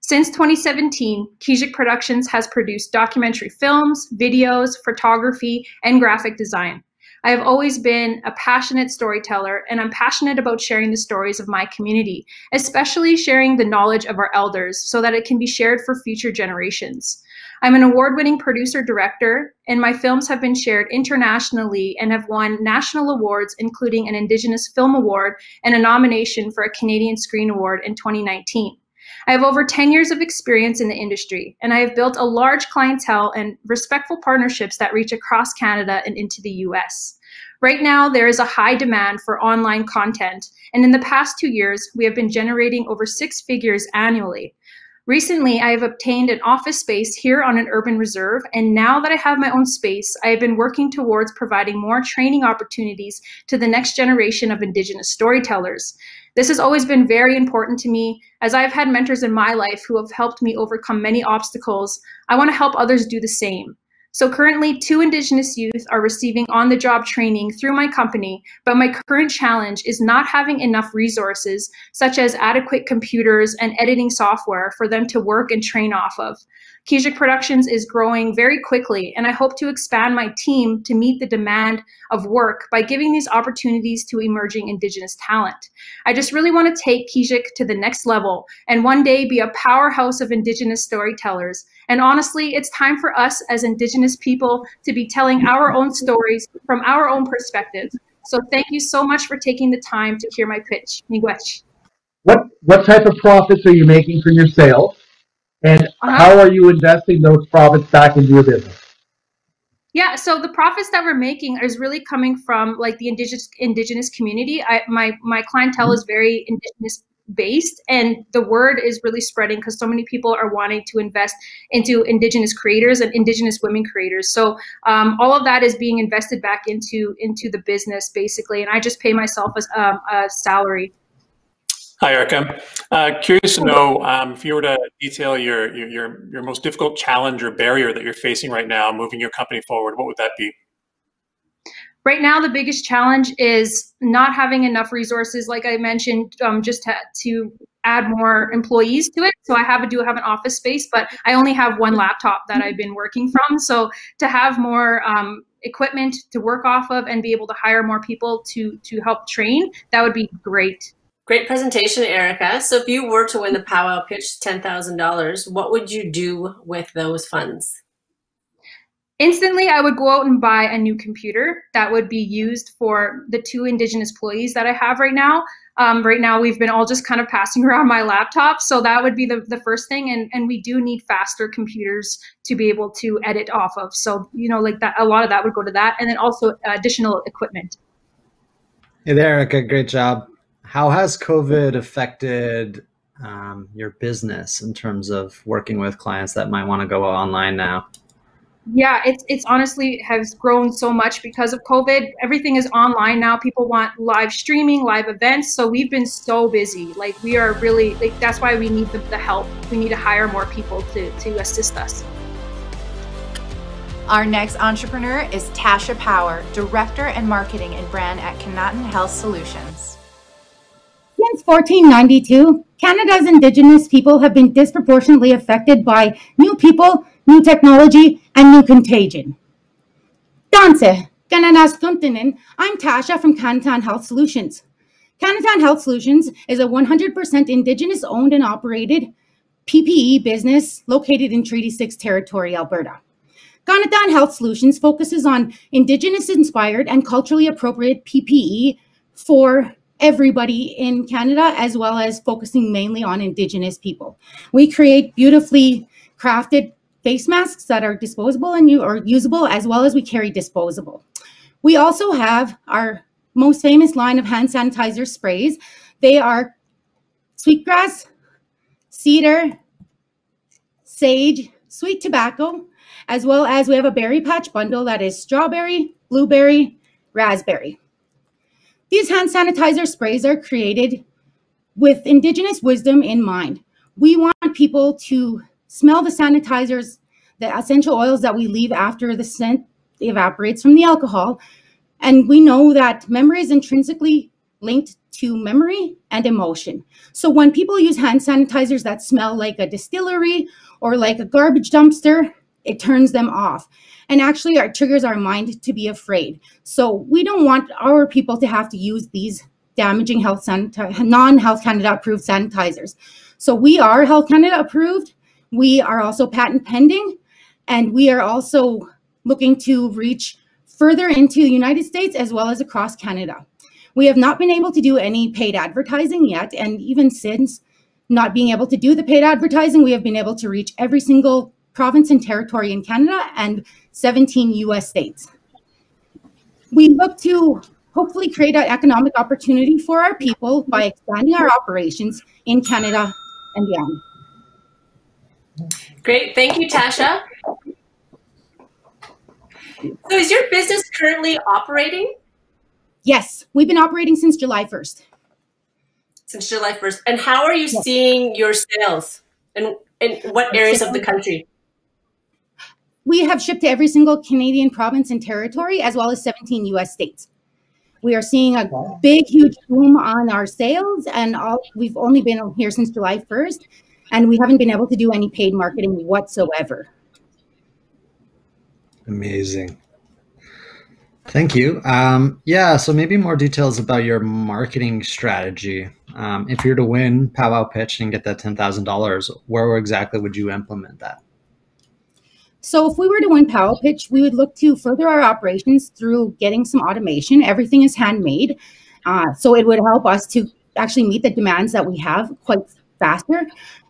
Since 2017, Kijik Productions has produced documentary films, videos, photography, and graphic design. I have always been a passionate storyteller, and I'm passionate about sharing the stories of my community, especially sharing the knowledge of our elders so that it can be shared for future generations. I'm an award-winning producer-director, and my films have been shared internationally and have won national awards, including an Indigenous Film Award and a nomination for a Canadian Screen Award in 2019. I have over 10 years of experience in the industry, and I have built a large clientele and respectful partnerships that reach across Canada and into the US. Right now, there is a high demand for online content, and in the past 2 years, we have been generating over 6 figures annually. Recently, I have obtained an office space here on an urban reserve, and now that I have my own space, I have been working towards providing more training opportunities to the next generation of Indigenous storytellers. This has always been very important to me, as I've had mentors in my life who have helped me overcome many obstacles. I want to help others do the same. So currently, 2 Indigenous youth are receiving on-the-job training through my company, but my current challenge is not having enough resources, such as adequate computers and editing software for them to work and train off of. Kijik Productions is growing very quickly, and I hope to expand my team to meet the demand of work by giving these opportunities to emerging Indigenous talent. I just really want to take Kijik to the next level and one day be a powerhouse of Indigenous storytellers. And honestly, it's time for us as Indigenous people to be telling our own stories from our own perspective. So thank you so much for taking the time to hear my pitch. Miigwech. What type of profits are you making from your sales? And how are you investing those profits back into your business? Yeah, so the profits that we're making is really coming from like the indigenous community. My clientele is very Indigenous based, and the word is really spreading because so many people are wanting to invest into Indigenous creators and Indigenous women creators. So all of that is being invested back into the business basically, and I just pay myself as a salary. Hi, Erica. Curious to know if you were to detail your most difficult challenge or barrier that you're facing right now, moving your company forward, what would that be? Right now, the biggest challenge is not having enough resources, like I mentioned, just to add more employees to it. So I do have an office space, but I only have 1 laptop that I've been working from. So to have more equipment to work off of and be able to hire more people to help train, that would be great. Great presentation, Erica. So if you were to win the Pow Wow Pitch $10,000, what would you do with those funds? Instantly, I would go out and buy a new computer that would be used for the 2 Indigenous employees that I have right now. Right now, we've been all just kind of passing around my laptop. So that would be the first thing. And we do need faster computers to be able to edit off of. So, you know, like that, a lot of that would go to that. And then also additional equipment. Hey there, Erica. Great job. How has COVID affected your business in terms of working with clients that might want to go online now? Yeah, it's honestly has grown so much because of COVID. Everything is online now. People want live streaming, live events. So we've been so busy. Like we are really, like that's why we need the help. We need to hire more people to assist us. Our next entrepreneur is Tasha Power, Director and Marketing and Brand at Kiawentonteh Health Solutions. Since 1492, Canada's Indigenous people have been disproportionately affected by new people, new technology, and new contagion. Danse, Canada's Kuntinen, I'm Tasha from Kiawentonteh Health Solutions. Kiawentonteh Health Solutions is a 100% Indigenous owned and operated PPE business located in Treaty 6 territory, Alberta. Kiawentonteh Health Solutions focuses on Indigenous inspired and culturally appropriate PPE for everybody in Canada, as well as focusing mainly on Indigenous people. We create beautifully crafted face masks that are disposable and or usable, as well as we carry disposable. We also have our most famous line of hand sanitizer sprays. They are sweetgrass, cedar, sage, sweet tobacco, as well as we have a berry patch bundle that is strawberry, blueberry, raspberry. These hand sanitizer sprays are created with Indigenous wisdom in mind. We want people to smell the sanitizers, the essential oils that we leave after the scent evaporates from the alcohol. And we know that memory is intrinsically linked to memory and emotion. So when people use hand sanitizers that smell like a distillery or like a garbage dumpster, it turns them off. And actually it triggers our mind to be afraid. So we don't want our people to have to use these damaging non-Health Canada approved sanitizers. So we are Health Canada approved. We are also patent pending, and we are also looking to reach further into the United States as well as across Canada. We have not been able to do any paid advertising yet, and even since not being able to do the paid advertising, we have been able to reach every single province and territory in Canada and 17 US states. We look to hopefully create an economic opportunity for our people by expanding our operations in Canada and beyond. Great, thank you, Tasha. So is your business currently operating? Yes, we've been operating since July 1st. Since July 1st. And how are you seeing your sales? And in what areas of the country? We have shipped to every single Canadian province and territory, as well as 17 US states. We are seeing a big, huge boom on our sales, and we've only been here since July 1st, and we haven't been able to do any paid marketing whatsoever. Amazing. Thank you. Yeah, so maybe more details about your marketing strategy. If you're to win Pow Wow Pitch and get that $10,000, where exactly would you implement that? So if we were to win Pow Wow Pitch, we would look to further our operations through getting some automation. Everything is handmade. So it would help us to actually meet the demands that we have quite faster.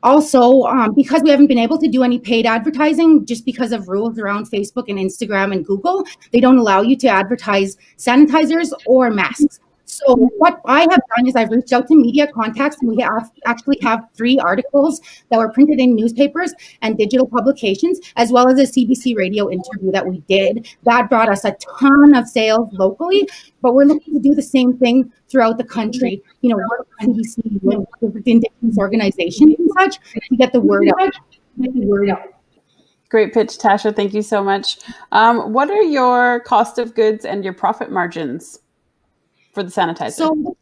Also, because we haven't been able to do any paid advertising just because of rules around Facebook and Instagram and Google, they don't allow you to advertise sanitizers or masks. So what I have done is I've reached out to media contacts, and we actually have 3 articles that were printed in newspapers and digital publications, as well as a CBC radio interview that we did. That brought us a ton of sales locally, but we're looking to do the same thing throughout the country, you know, work with CBC, with Indigenous organizations and such to get the word out. Great pitch, Tasha. Thank you so much. What are your cost of goods and your profit margins for the sanitizer?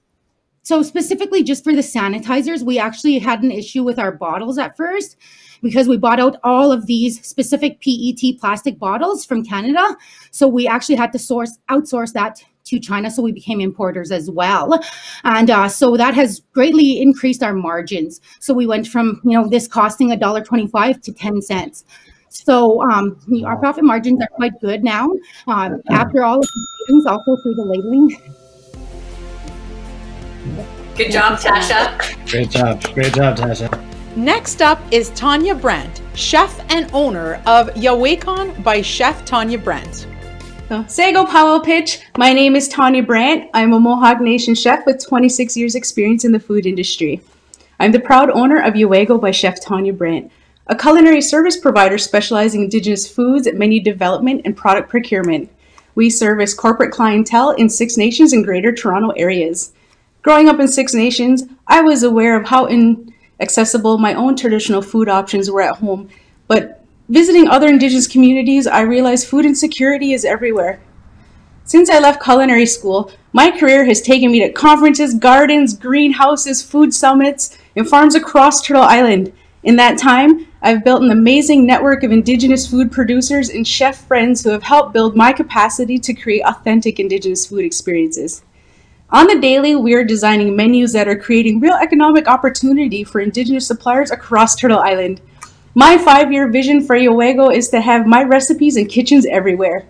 So specifically just for the sanitizers, we actually had an issue with our bottles at first because we bought out all of these specific PET plastic bottles from Canada. So we actually had to outsource that to China. So we became importers as well. And so that has greatly increased our margins. So we went from, you know, this costing $1.25 to 10 cents. So our profit margins are quite good now. After all of the savings, also through the labeling. Good job, Tasha. Great job. Great job, Tasha. Next up is Tawnya Brant, chef and owner of Kiawentonteh by Chef Tawnya Brant. So, Sego Pow Wow Pitch. My name is Tawnya Brant. I'm a Mohawk Nation chef with 26 years experience in the food industry. I'm the proud owner of Kiawentonteh by Chef Tawnya Brant, a culinary service provider specializing in Indigenous foods, menu development, and product procurement. We service corporate clientele in 6 nations and Greater Toronto areas. Growing up in 6 nations, I was aware of how inaccessible my own traditional food options were at home, but visiting other Indigenous communities, I realized food insecurity is everywhere. Since I left culinary school, my career has taken me to conferences, gardens, greenhouses, food summits, and farms across Turtle Island. In that time, I've built an amazing network of Indigenous food producers and chef friends who have helped build my capacity to create authentic Indigenous food experiences. On the daily, we are designing menus that are creating real economic opportunity for Indigenous suppliers across Turtle Island. My 5-year vision for Kiawentonteh is to have my recipes in kitchens everywhere.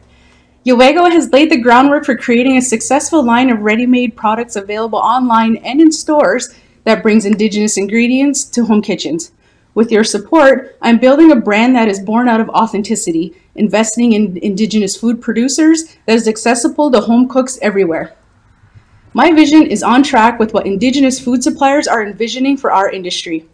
Kiawentonteh has laid the groundwork for creating a successful line of ready-made products available online and in stores that brings Indigenous ingredients to home kitchens. With your support, I'm building a brand that is born out of authenticity, investing in Indigenous food producers that is accessible to home cooks everywhere. My vision is on track with what Indigenous food suppliers are envisioning for our industry.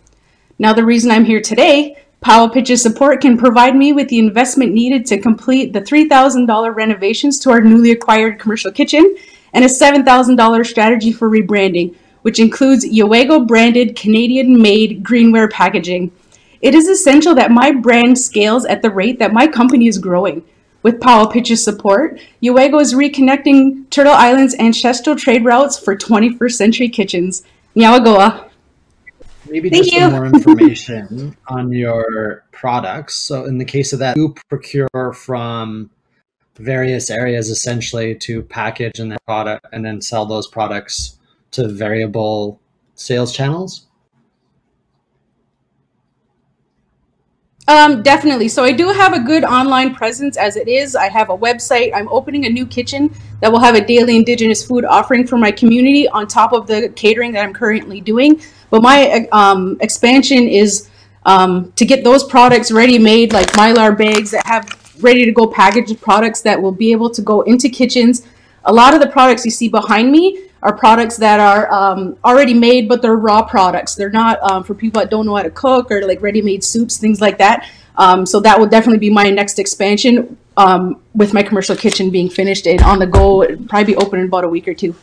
Now, the reason I'm here today, Pow Wow Pitch's support can provide me with the investment needed to complete the $3,000 renovations to our newly acquired commercial kitchen and a $7,000 strategy for rebranding, which includes Yowego branded Canadian-made greenware packaging. It is essential that my brand scales at the rate that my company is growing. With Pow Wow Pitch's support, Yowego is reconnecting Turtle Island's ancestral trade routes for 21st century kitchens. Nyawagoa. Maybe Thank just you. some more information on your products. So in the case of that, you procure from various areas essentially to package and then product and then sell those products to variable sales channels? Definitely. So I do have a good online presence as it is. I have a website. I'm opening a new kitchen that will have a daily Indigenous food offering for my community on top of the catering that I'm currently doing. But my expansion is to get those products ready-made, like Mylar bags that have ready-to-go packaged products that will be able to go into kitchens. A lot of the products you see behind me are products that are already made, but they're raw products. They're not for people that don't know how to cook or like ready-made soups, things like that. So that will definitely be my next expansion with my commercial kitchen being finished and on the go. It'll probably be open in about a week or two.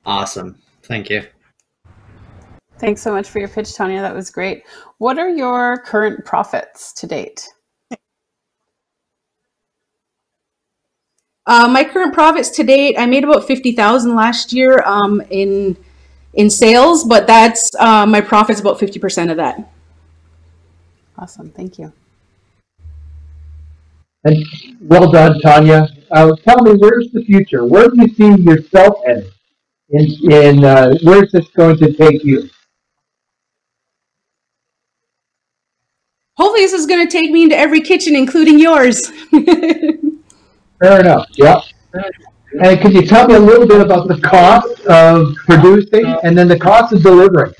Awesome. Thank you. Thanks so much for your pitch, Tawnya. That was great. What are your current profits to date? My current profits to date, I made about $50,000 last year in sales, but that's my profits about 50% of that. Awesome, thank you. And well done, Tawnya. Tell me, where's the future? Where do you see yourself headed? In where's this going to take you? Hopefully this is going to take me into every kitchen, including yours. Fair enough, yeah. And can you tell me a little bit about the cost of producing and then the cost of delivering?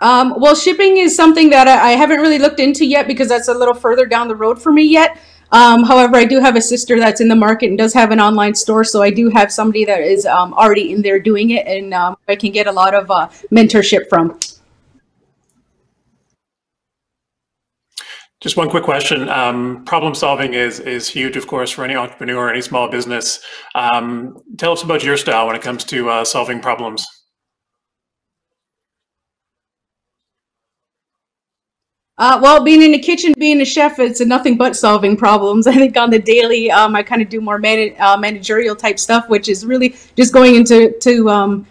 Well, shipping is something that I haven't really looked into yet because that's a little further down the road for me yet. However, I do have a sister that's in the market and does have an online store, so I do have somebody that is already in there doing it, and I can get a lot of mentorship from. Just one quick question. Problem solving is huge, of course, for any entrepreneur, any small business. Tell us about your style when it comes to solving problems. Well, being in the kitchen, being a chef, it's nothing but solving problems. I think on the daily, I kind of do more managerial type stuff, which is really just going into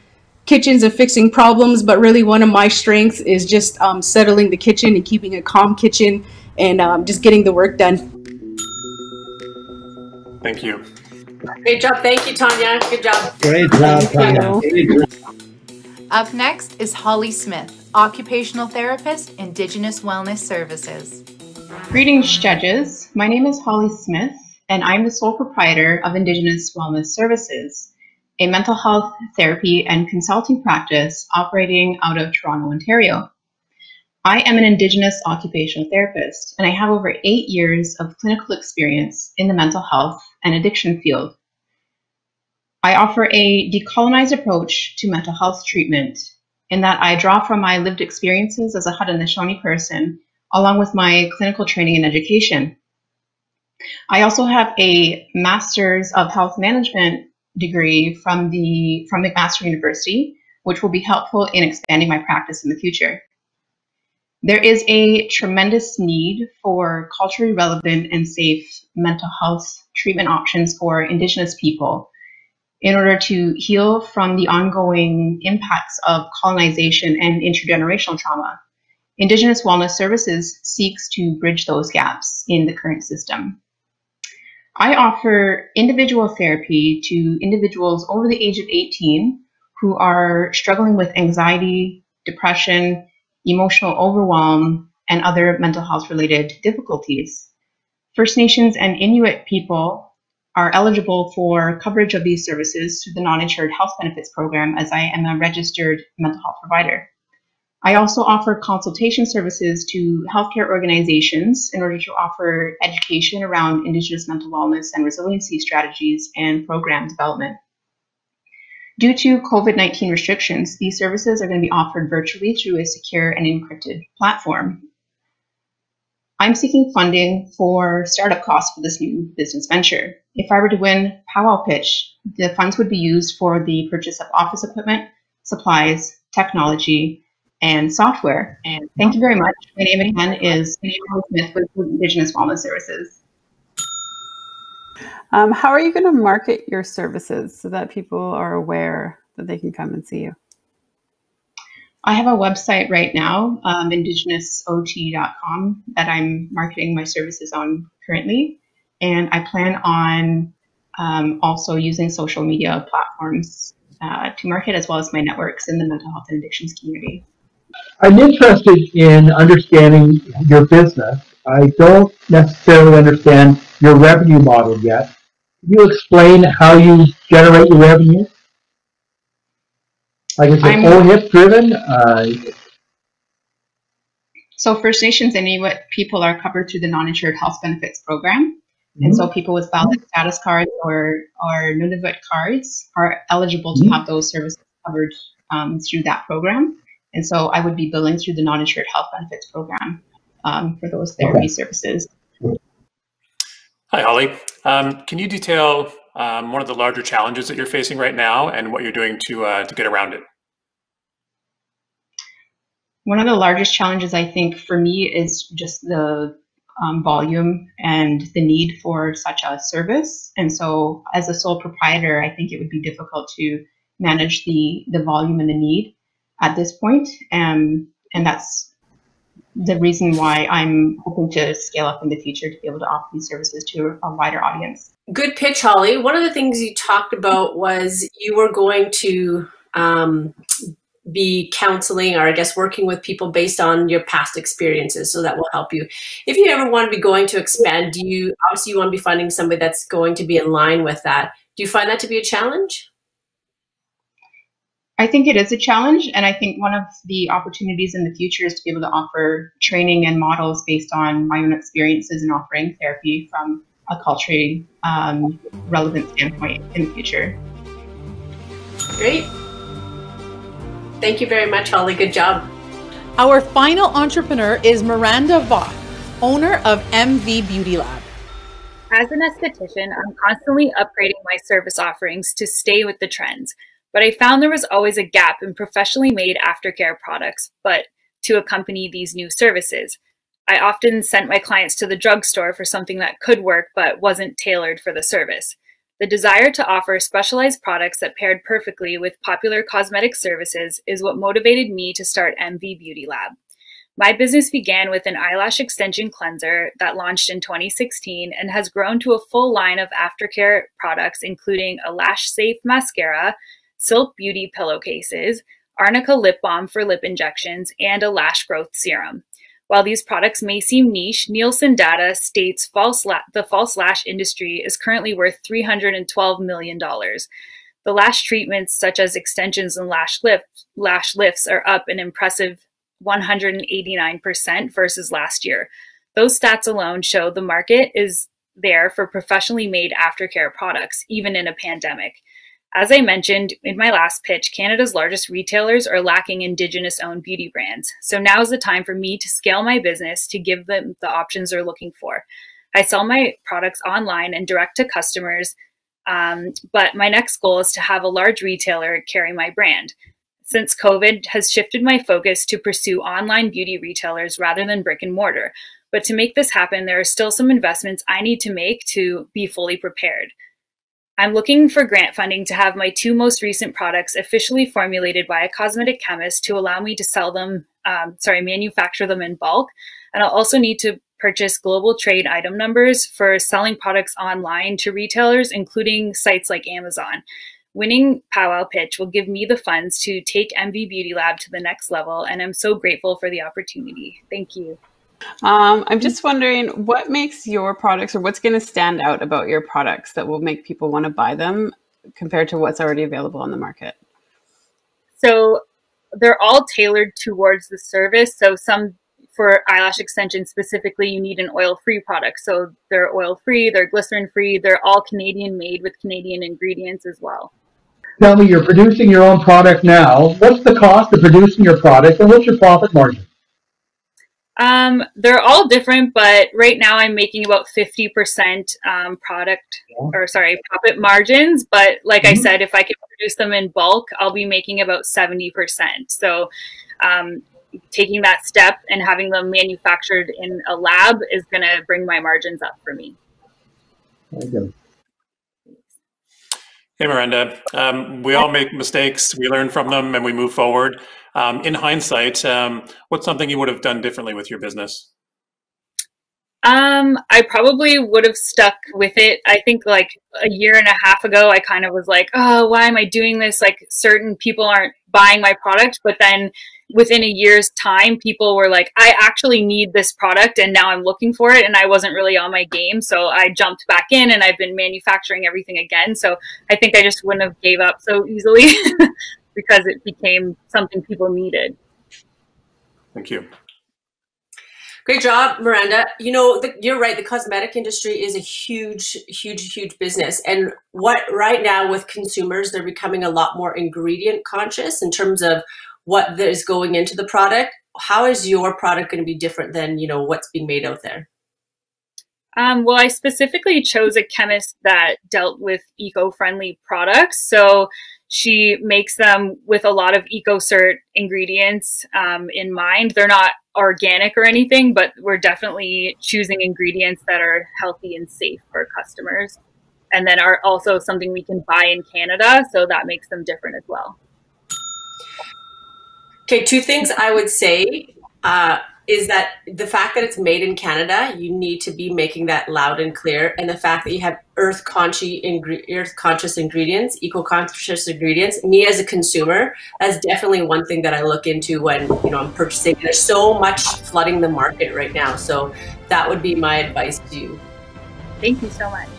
kitchens and fixing problems. But really, one of my strengths is just settling the kitchen and keeping a calm kitchen and just getting the work done. Thank you. Great job. Thank you, Tawnya. Good job. Great job, Tawnya. Up next is Holly Smith, occupational therapist, Indigenous Wellness Services. Greetings, judges. My name is Holly Smith, and I'm the sole proprietor of Indigenous Wellness Services, a mental health therapy and consulting practice operating out of Toronto, Ontario. I am an Indigenous occupational therapist, and I have over 8 years of clinical experience in the mental health and addiction field. I offer a decolonized approach to mental health treatment in that I draw from my lived experiences as a Haudenosaunee person, along with my clinical training and education. I also have a Master's of Health Management degree from McMaster University, which will be helpful in expanding my practice in the future. There is a tremendous need for culturally relevant and safe mental health treatment options for Indigenous people in order to heal from the ongoing impacts of colonization and intergenerational trauma. Indigenous Wellness Services seeks to bridge those gaps in the current system. I offer individual therapy to individuals over the age of 18 who are struggling with anxiety, depression, emotional overwhelm, and other mental health related difficulties. First Nations and Inuit people are eligible for coverage of these services through the Non-Insured Health Benefits Program, as I am a registered mental health provider. I also offer consultation services to healthcare organizations in order to offer education around Indigenous mental wellness and resiliency strategies and program development. Due to COVID-19 restrictions, these services are going to be offered virtually through a secure and encrypted platform. I'm seeking funding for startup costs for this new business venture. If I were to win Pow Wow Pitch, the funds would be used for the purchase of office equipment, supplies, technology, and software. And thank you very much. My name again is Holly Smith with Indigenous Wellness Services. How are you going to market your services so that people are aware that they can come and see you? I have a website right now, indigenousot.com, that I'm marketing my services on currently. And I plan on also using social media platforms to market, as well as my networks in the mental health and addictions community. I'm interested in understanding your business. I don't necessarily understand your revenue model yet. Can you explain how you generate your revenue? Like, is it OHIP driven? So First Nations and Inuit people are covered through the non-insured health benefits program. And so people with valid status cards or Nunavut cards are eligible to have those services covered through that program. And so I would be billing through the non-insured health benefits program for those therapy services. Hi, Holly. Can you detail one of the larger challenges that you're facing right now and what you're doing to get around it? One of the largest challenges, I think, for me is just the volume and the need for such a service. And so as a sole proprietor, I think it would be difficult to manage the volume and the need at this point. And that's the reason why I'm hoping to scale up in the future to be able to offer these services to a wider audience. Good pitch, Holly. One of the things you talked about was you were going to be counseling, or I guess working with people based on your past experiences, so that will help you. If you ever want to be going to expand, obviously you want to be finding somebody that's going to be in line with that. Do you find that to be a challenge? I think it is a challenge, and I think one of the opportunities in the future is to be able to offer training and models based on my own experiences in offering therapy from a culturally relevant standpoint in the future. Great. Thank you very much, Holly. Good job. Our final entrepreneur is Miranda Voth, owner of MV Beauty Lab. As an esthetician, I'm constantly upgrading my service offerings to stay with the trends, but I found there was always a gap in professionally made aftercare products, but to accompany these new services. I often sent my clients to the drugstore for something that could work but wasn't tailored for the service. The desire to offer specialized products that paired perfectly with popular cosmetic services is what motivated me to start MV Beauty Lab. My business began with an eyelash extension cleanser that launched in 2016 and has grown to a full line of aftercare products, including a lash-safe mascara, Silk Beauty pillowcases, Arnica lip balm for lip injections, and a lash growth serum. While these products may seem niche, Nielsen data states the false lash industry is currently worth $312 million. The lash treatments, such as extensions and lash lifts, are up an impressive 189% versus last year. Those stats alone show the market is there for professionally made aftercare products, even in a pandemic. As I mentioned in my last pitch, Canada's largest retailers are lacking Indigenous-owned beauty brands. So now is the time for me to scale my business to give them the options they're looking for. I sell my products online and direct to customers, but my next goal is to have a large retailer carry my brand. Since COVID has shifted my focus to pursue online beauty retailers rather than brick and mortar. But to make this happen, there are still some investments I need to make to be fully prepared. I'm looking for grant funding to have my 2 most recent products officially formulated by a cosmetic chemist to allow me to sell them, manufacture them in bulk. And I'll also need to purchase global trade item numbers for selling products online to retailers, including sites like Amazon. Winning Pow Wow Pitch will give me the funds to take MV Beauty Lab to the next level, and I'm so grateful for the opportunity. Thank you. I'm just wondering what makes your products, or what's going to stand out about your products that will make people want to buy them compared to what's already available on the market? So they're all tailored towards the service. So some, for eyelash extension specifically, you need an oil-free product. So they're oil-free, they're glycerin-free, they're all Canadian made with Canadian ingredients as well. Tell me, you're producing your own product now. What's the cost of producing your product, and what's your profit margin? They're all different, but right now I'm making about 50% profit margins. But like I said, if I can produce them in bulk, I'll be making about 70%. So taking that step and having them manufactured in a lab is going to bring my margins up for me. Very good. Hey, Miranda. We all make mistakes, we learn from them, and we move forward. In hindsight, what's something you would have done differently with your business? I probably would have stuck with it. I think like a year and a half ago, I kind of was like, oh, why am I doing this? Like certain people aren't buying my product. But then within a year's time, people were like, I actually need this product and now I'm looking for it. And I wasn't really on my game. So I jumped back in and I've been manufacturing everything again. So I think I just wouldn't have gave up so easily because it became something people needed. Thank you. Great job, Miranda. You know, you're right. The cosmetic industry is a huge, huge, huge business. And what right now with consumers, they're becoming a lot more ingredient conscious in terms of what is going into the product. How is your product going to be different than, you know, what's being made out there? Well, I specifically chose a chemist that dealt with eco-friendly products. So she makes them with a lot of EcoCert ingredients in mind. They're not organic or anything, but we're definitely choosing ingredients that are healthy and safe for customers. And then are also something we can buy in Canada. So that makes them different as well. Okay, two things I would say is that the fact that it's made in Canada, you need to be making that loud and clear. And the fact that you have earth-conscious ingredients, eco-conscious ingredients. Me as a consumer, that's definitely one thing that I look into when, you know, I'm purchasing. There's so much flooding the market right now. So that would be my advice to you. Thank you so much.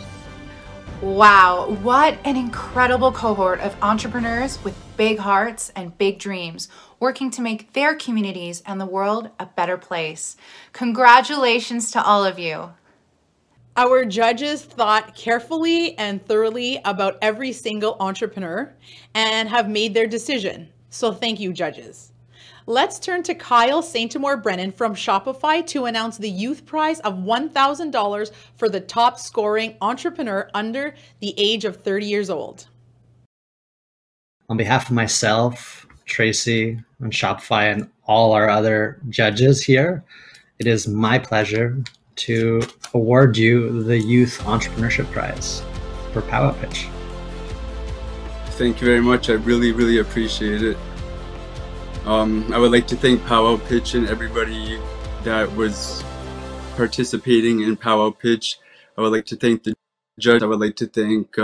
Wow, what an incredible cohort of entrepreneurs with big hearts and big dreams, working to make their communities and the world a better place. Congratulations to all of you. Our judges thought carefully and thoroughly about every single entrepreneur and have made their decision. So thank you, judges. Let's turn to Kyle Saintamore Brennan from Shopify to announce the youth prize of $1,000 for the top scoring entrepreneur under the age of 30 years old. On behalf of myself, Tracy, and Shopify, and all our other judges here, it is my pleasure to award you the Youth Entrepreneurship Prize for Pow Wow Pitch. Thank you very much. I really, really appreciate it. I would like to thank Pow Wow Pitch and everybody that was participating in Pow Wow Pitch. I would like to thank the judge. I would like to thank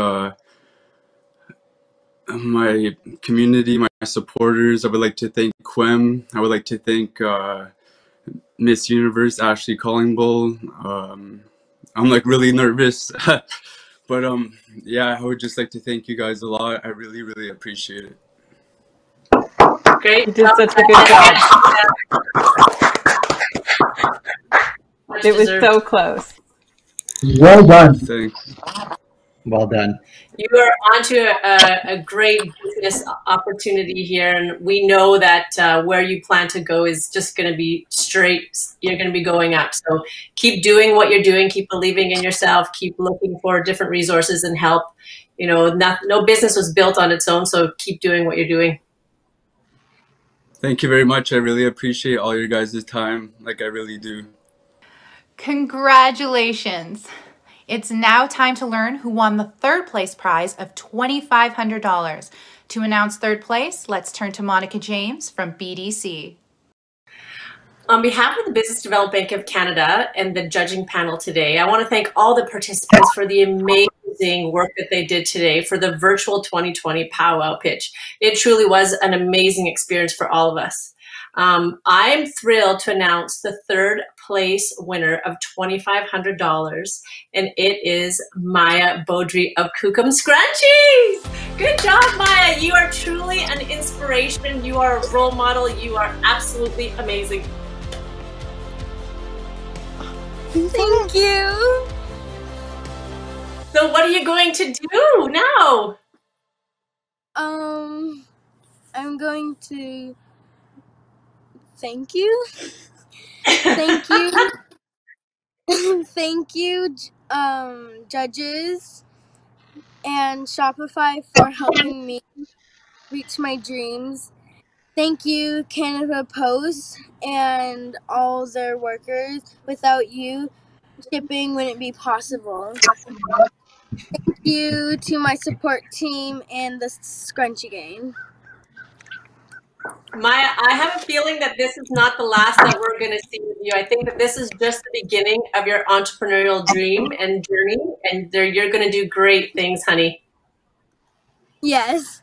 my community, my supporters. I would like to thank Quem. I would like to thank Miss Universe, Ashley Collingbull. I'm like really nervous, but yeah, I would just like to thank you guys a lot. I really, really appreciate it. Great. You did such a good job. It was so close. Well done. Thanks. Well done. You are onto a great business opportunity here, and we know that where you plan to go is just going to be straight. You're going to be going up. So keep doing what you're doing. Keep believing in yourself. Keep looking for different resources and help. You know, no business was built on its own. So keep doing what you're doing. Thank you very much. I really appreciate all your guys' time. Like I really do. Congratulations. It's now time to learn who won the third place prize of $2,500. To announce third place, let's turn to Monica James from BDC. On behalf of the Business Development Bank of Canada and the judging panel today, I want to thank all the participants for the amazing work that they did today for the virtual 2020 Pow Wow Pitch. It truly was an amazing experience for all of us. I'm thrilled to announce the third place winner of $2,500, and it is Mya Beaudry of Kukum Scrunchies. Good job, Mya. You are truly an inspiration inspiration. You are a role model. You are absolutely amazing. Thank you. So what are you going to do now? I'm going to thank you. Thank you. Thank you, judges and Shopify for helping me reach my dreams. Thank you, Canada Post and all their workers. Without you, shipping wouldn't be possible. Thank you to my support team and the Scrunchy Gang. Mya, I have a feeling that this is not the last that we're going to see with you. I think that this is just the beginning of your entrepreneurial dream and journey, and you're going to do great things, honey. Yes.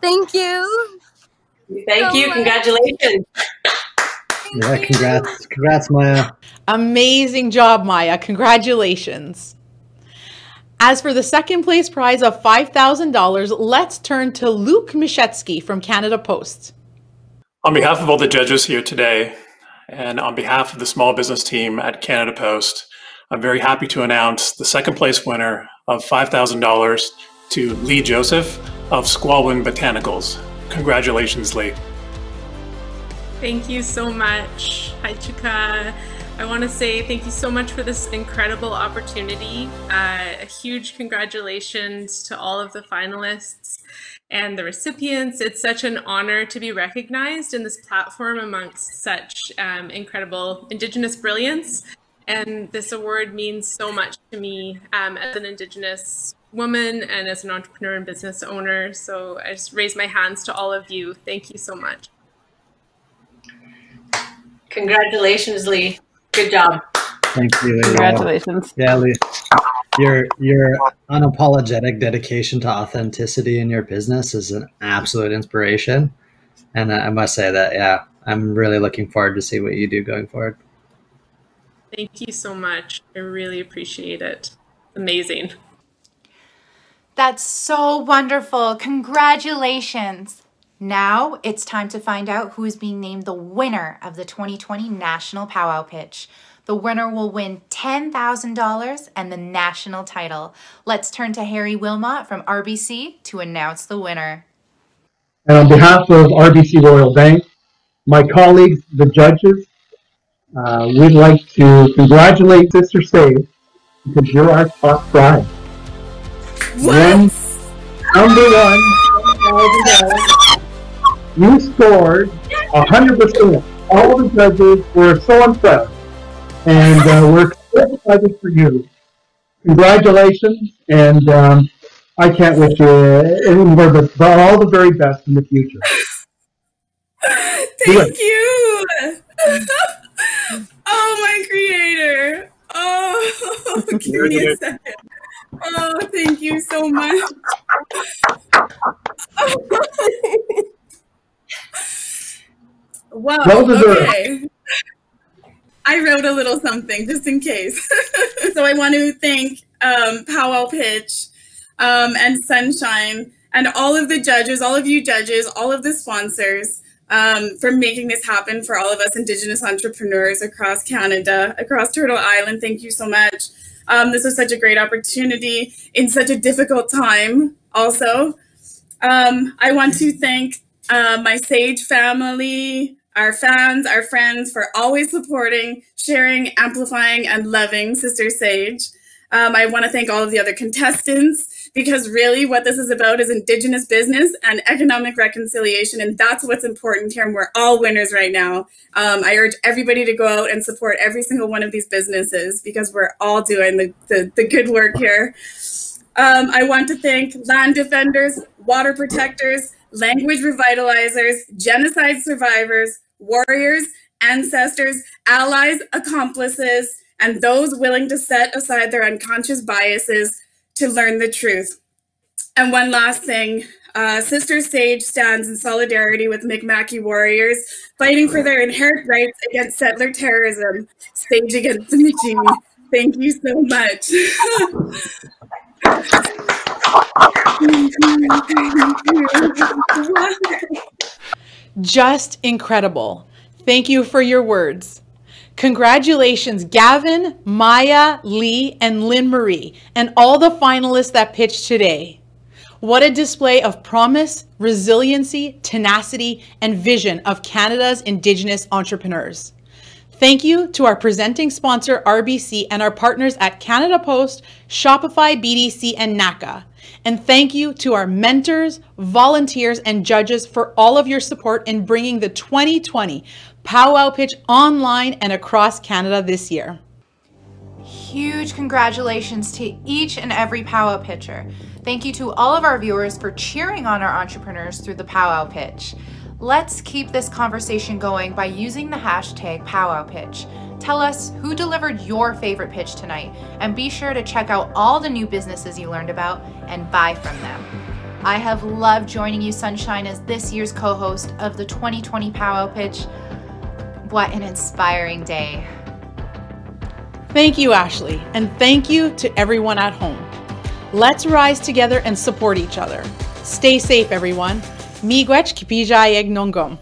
Thank you. Thank you. Congratulations. Yeah, congrats, Mya. Amazing job, Mya. Congratulations. As for the second place prize of $5,000, let's turn to Luke Mishetsky from Canada Post. On behalf of all the judges here today, and on behalf of the small business team at Canada Post, I'm very happy to announce the second place winner of $5,000 to Leigh Joseph of Squalwyn Botanicals. Congratulations, Leigh. Thank you so much. Hi, Chika. I want to say thank you so much for this incredible opportunity. A huge congratulations to all of the finalists and the recipients. It's such an honor to be recognized in this platform amongst such incredible Indigenous brilliance. And this award means so much to me as an Indigenous woman and as an entrepreneur and business owner. So I just raise my hands to all of you. Thank you so much. Congratulations, Leigh. Good job. Thank you, Leigh. Congratulations. Yeah, Leigh. Your unapologetic dedication to authenticity in your business is an absolute inspiration. And I must say that, yeah, I'm really looking forward to see what you do going forward. Thank you so much. I really appreciate it. Amazing. That's so wonderful. Congratulations. Now it's time to find out who is being named the winner of the 2020 National Pow Wow Pitch. The winner will win $10,000 and the national title. Let's turn to Harry Wilmot from RBC to announce the winner. And on behalf of RBC Royal Bank, my colleagues, the judges, we'd like to congratulate Sister Sage because you're our top prize. What? Number one, $1,000. You scored 100%. All the judges were so impressed, and we're so excited for you. Congratulations, and I can't wish you any more, but all the very best in the future. Thank you. Oh, my creator. Oh, give me a second. Oh, thank you so much. Wow, okay. I wrote a little something just in case. So I want to thank Pow Wow Pitch and Sunshine and all of the judges, all of you judges, all of the sponsors for making this happen for all of us Indigenous entrepreneurs across Canada, across Turtle Island. Thank you so much. This was such a great opportunity in such a difficult time also. I want to thank my Sage family, our fans, our friends for always supporting, sharing, amplifying, and loving Sister Sage. I want to thank all of the other contestants because really what this is about is Indigenous business and economic reconciliation, and that's what's important here, and we're all winners right now. I urge everybody to go out and support every single one of these businesses because we're all doing the good work here. I want to thank land defenders, water protectors, language revitalizers, genocide survivors, warriors, ancestors, allies, accomplices, and those willing to set aside their unconscious biases to learn the truth. And one last thing, Sister Sage stands in solidarity with Mi'kmaq warriors fighting for their inherent rights against settler terrorism. Sage against the Mi'kmaq. Thank you so much. Just incredible. Thank you for your words. Congratulations, Gavin, Mya, Leigh, and Lynn-Marie, and all the finalists that pitched today. What a display of promise, resiliency, tenacity, and vision of Canada's Indigenous entrepreneurs. Thank you to our presenting sponsor, RBC, and our partners at Canada Post, Shopify, BDC, and NACCA. And thank you to our mentors, volunteers, and judges for all of your support in bringing the 2020 Pow Wow Pitch online and across Canada this year. Huge congratulations to each and every Pow Wow Pitcher. Thank you to all of our viewers for cheering on our entrepreneurs through the Pow Wow Pitch. Let's keep this conversation going by using the hashtag Pow Wow Pitch. Tell us who delivered your favorite pitch tonight, and be sure to check out all the new businesses you learned about and buy from them. I have loved joining you, Sunshine, as this year's co-host of the 2020 Pow Wow Pitch. What an inspiring day. Thank you, Ashley, and thank you to everyone at home. Let's rise together and support each other. Stay safe, everyone. Miigwech kipijayeg nongom.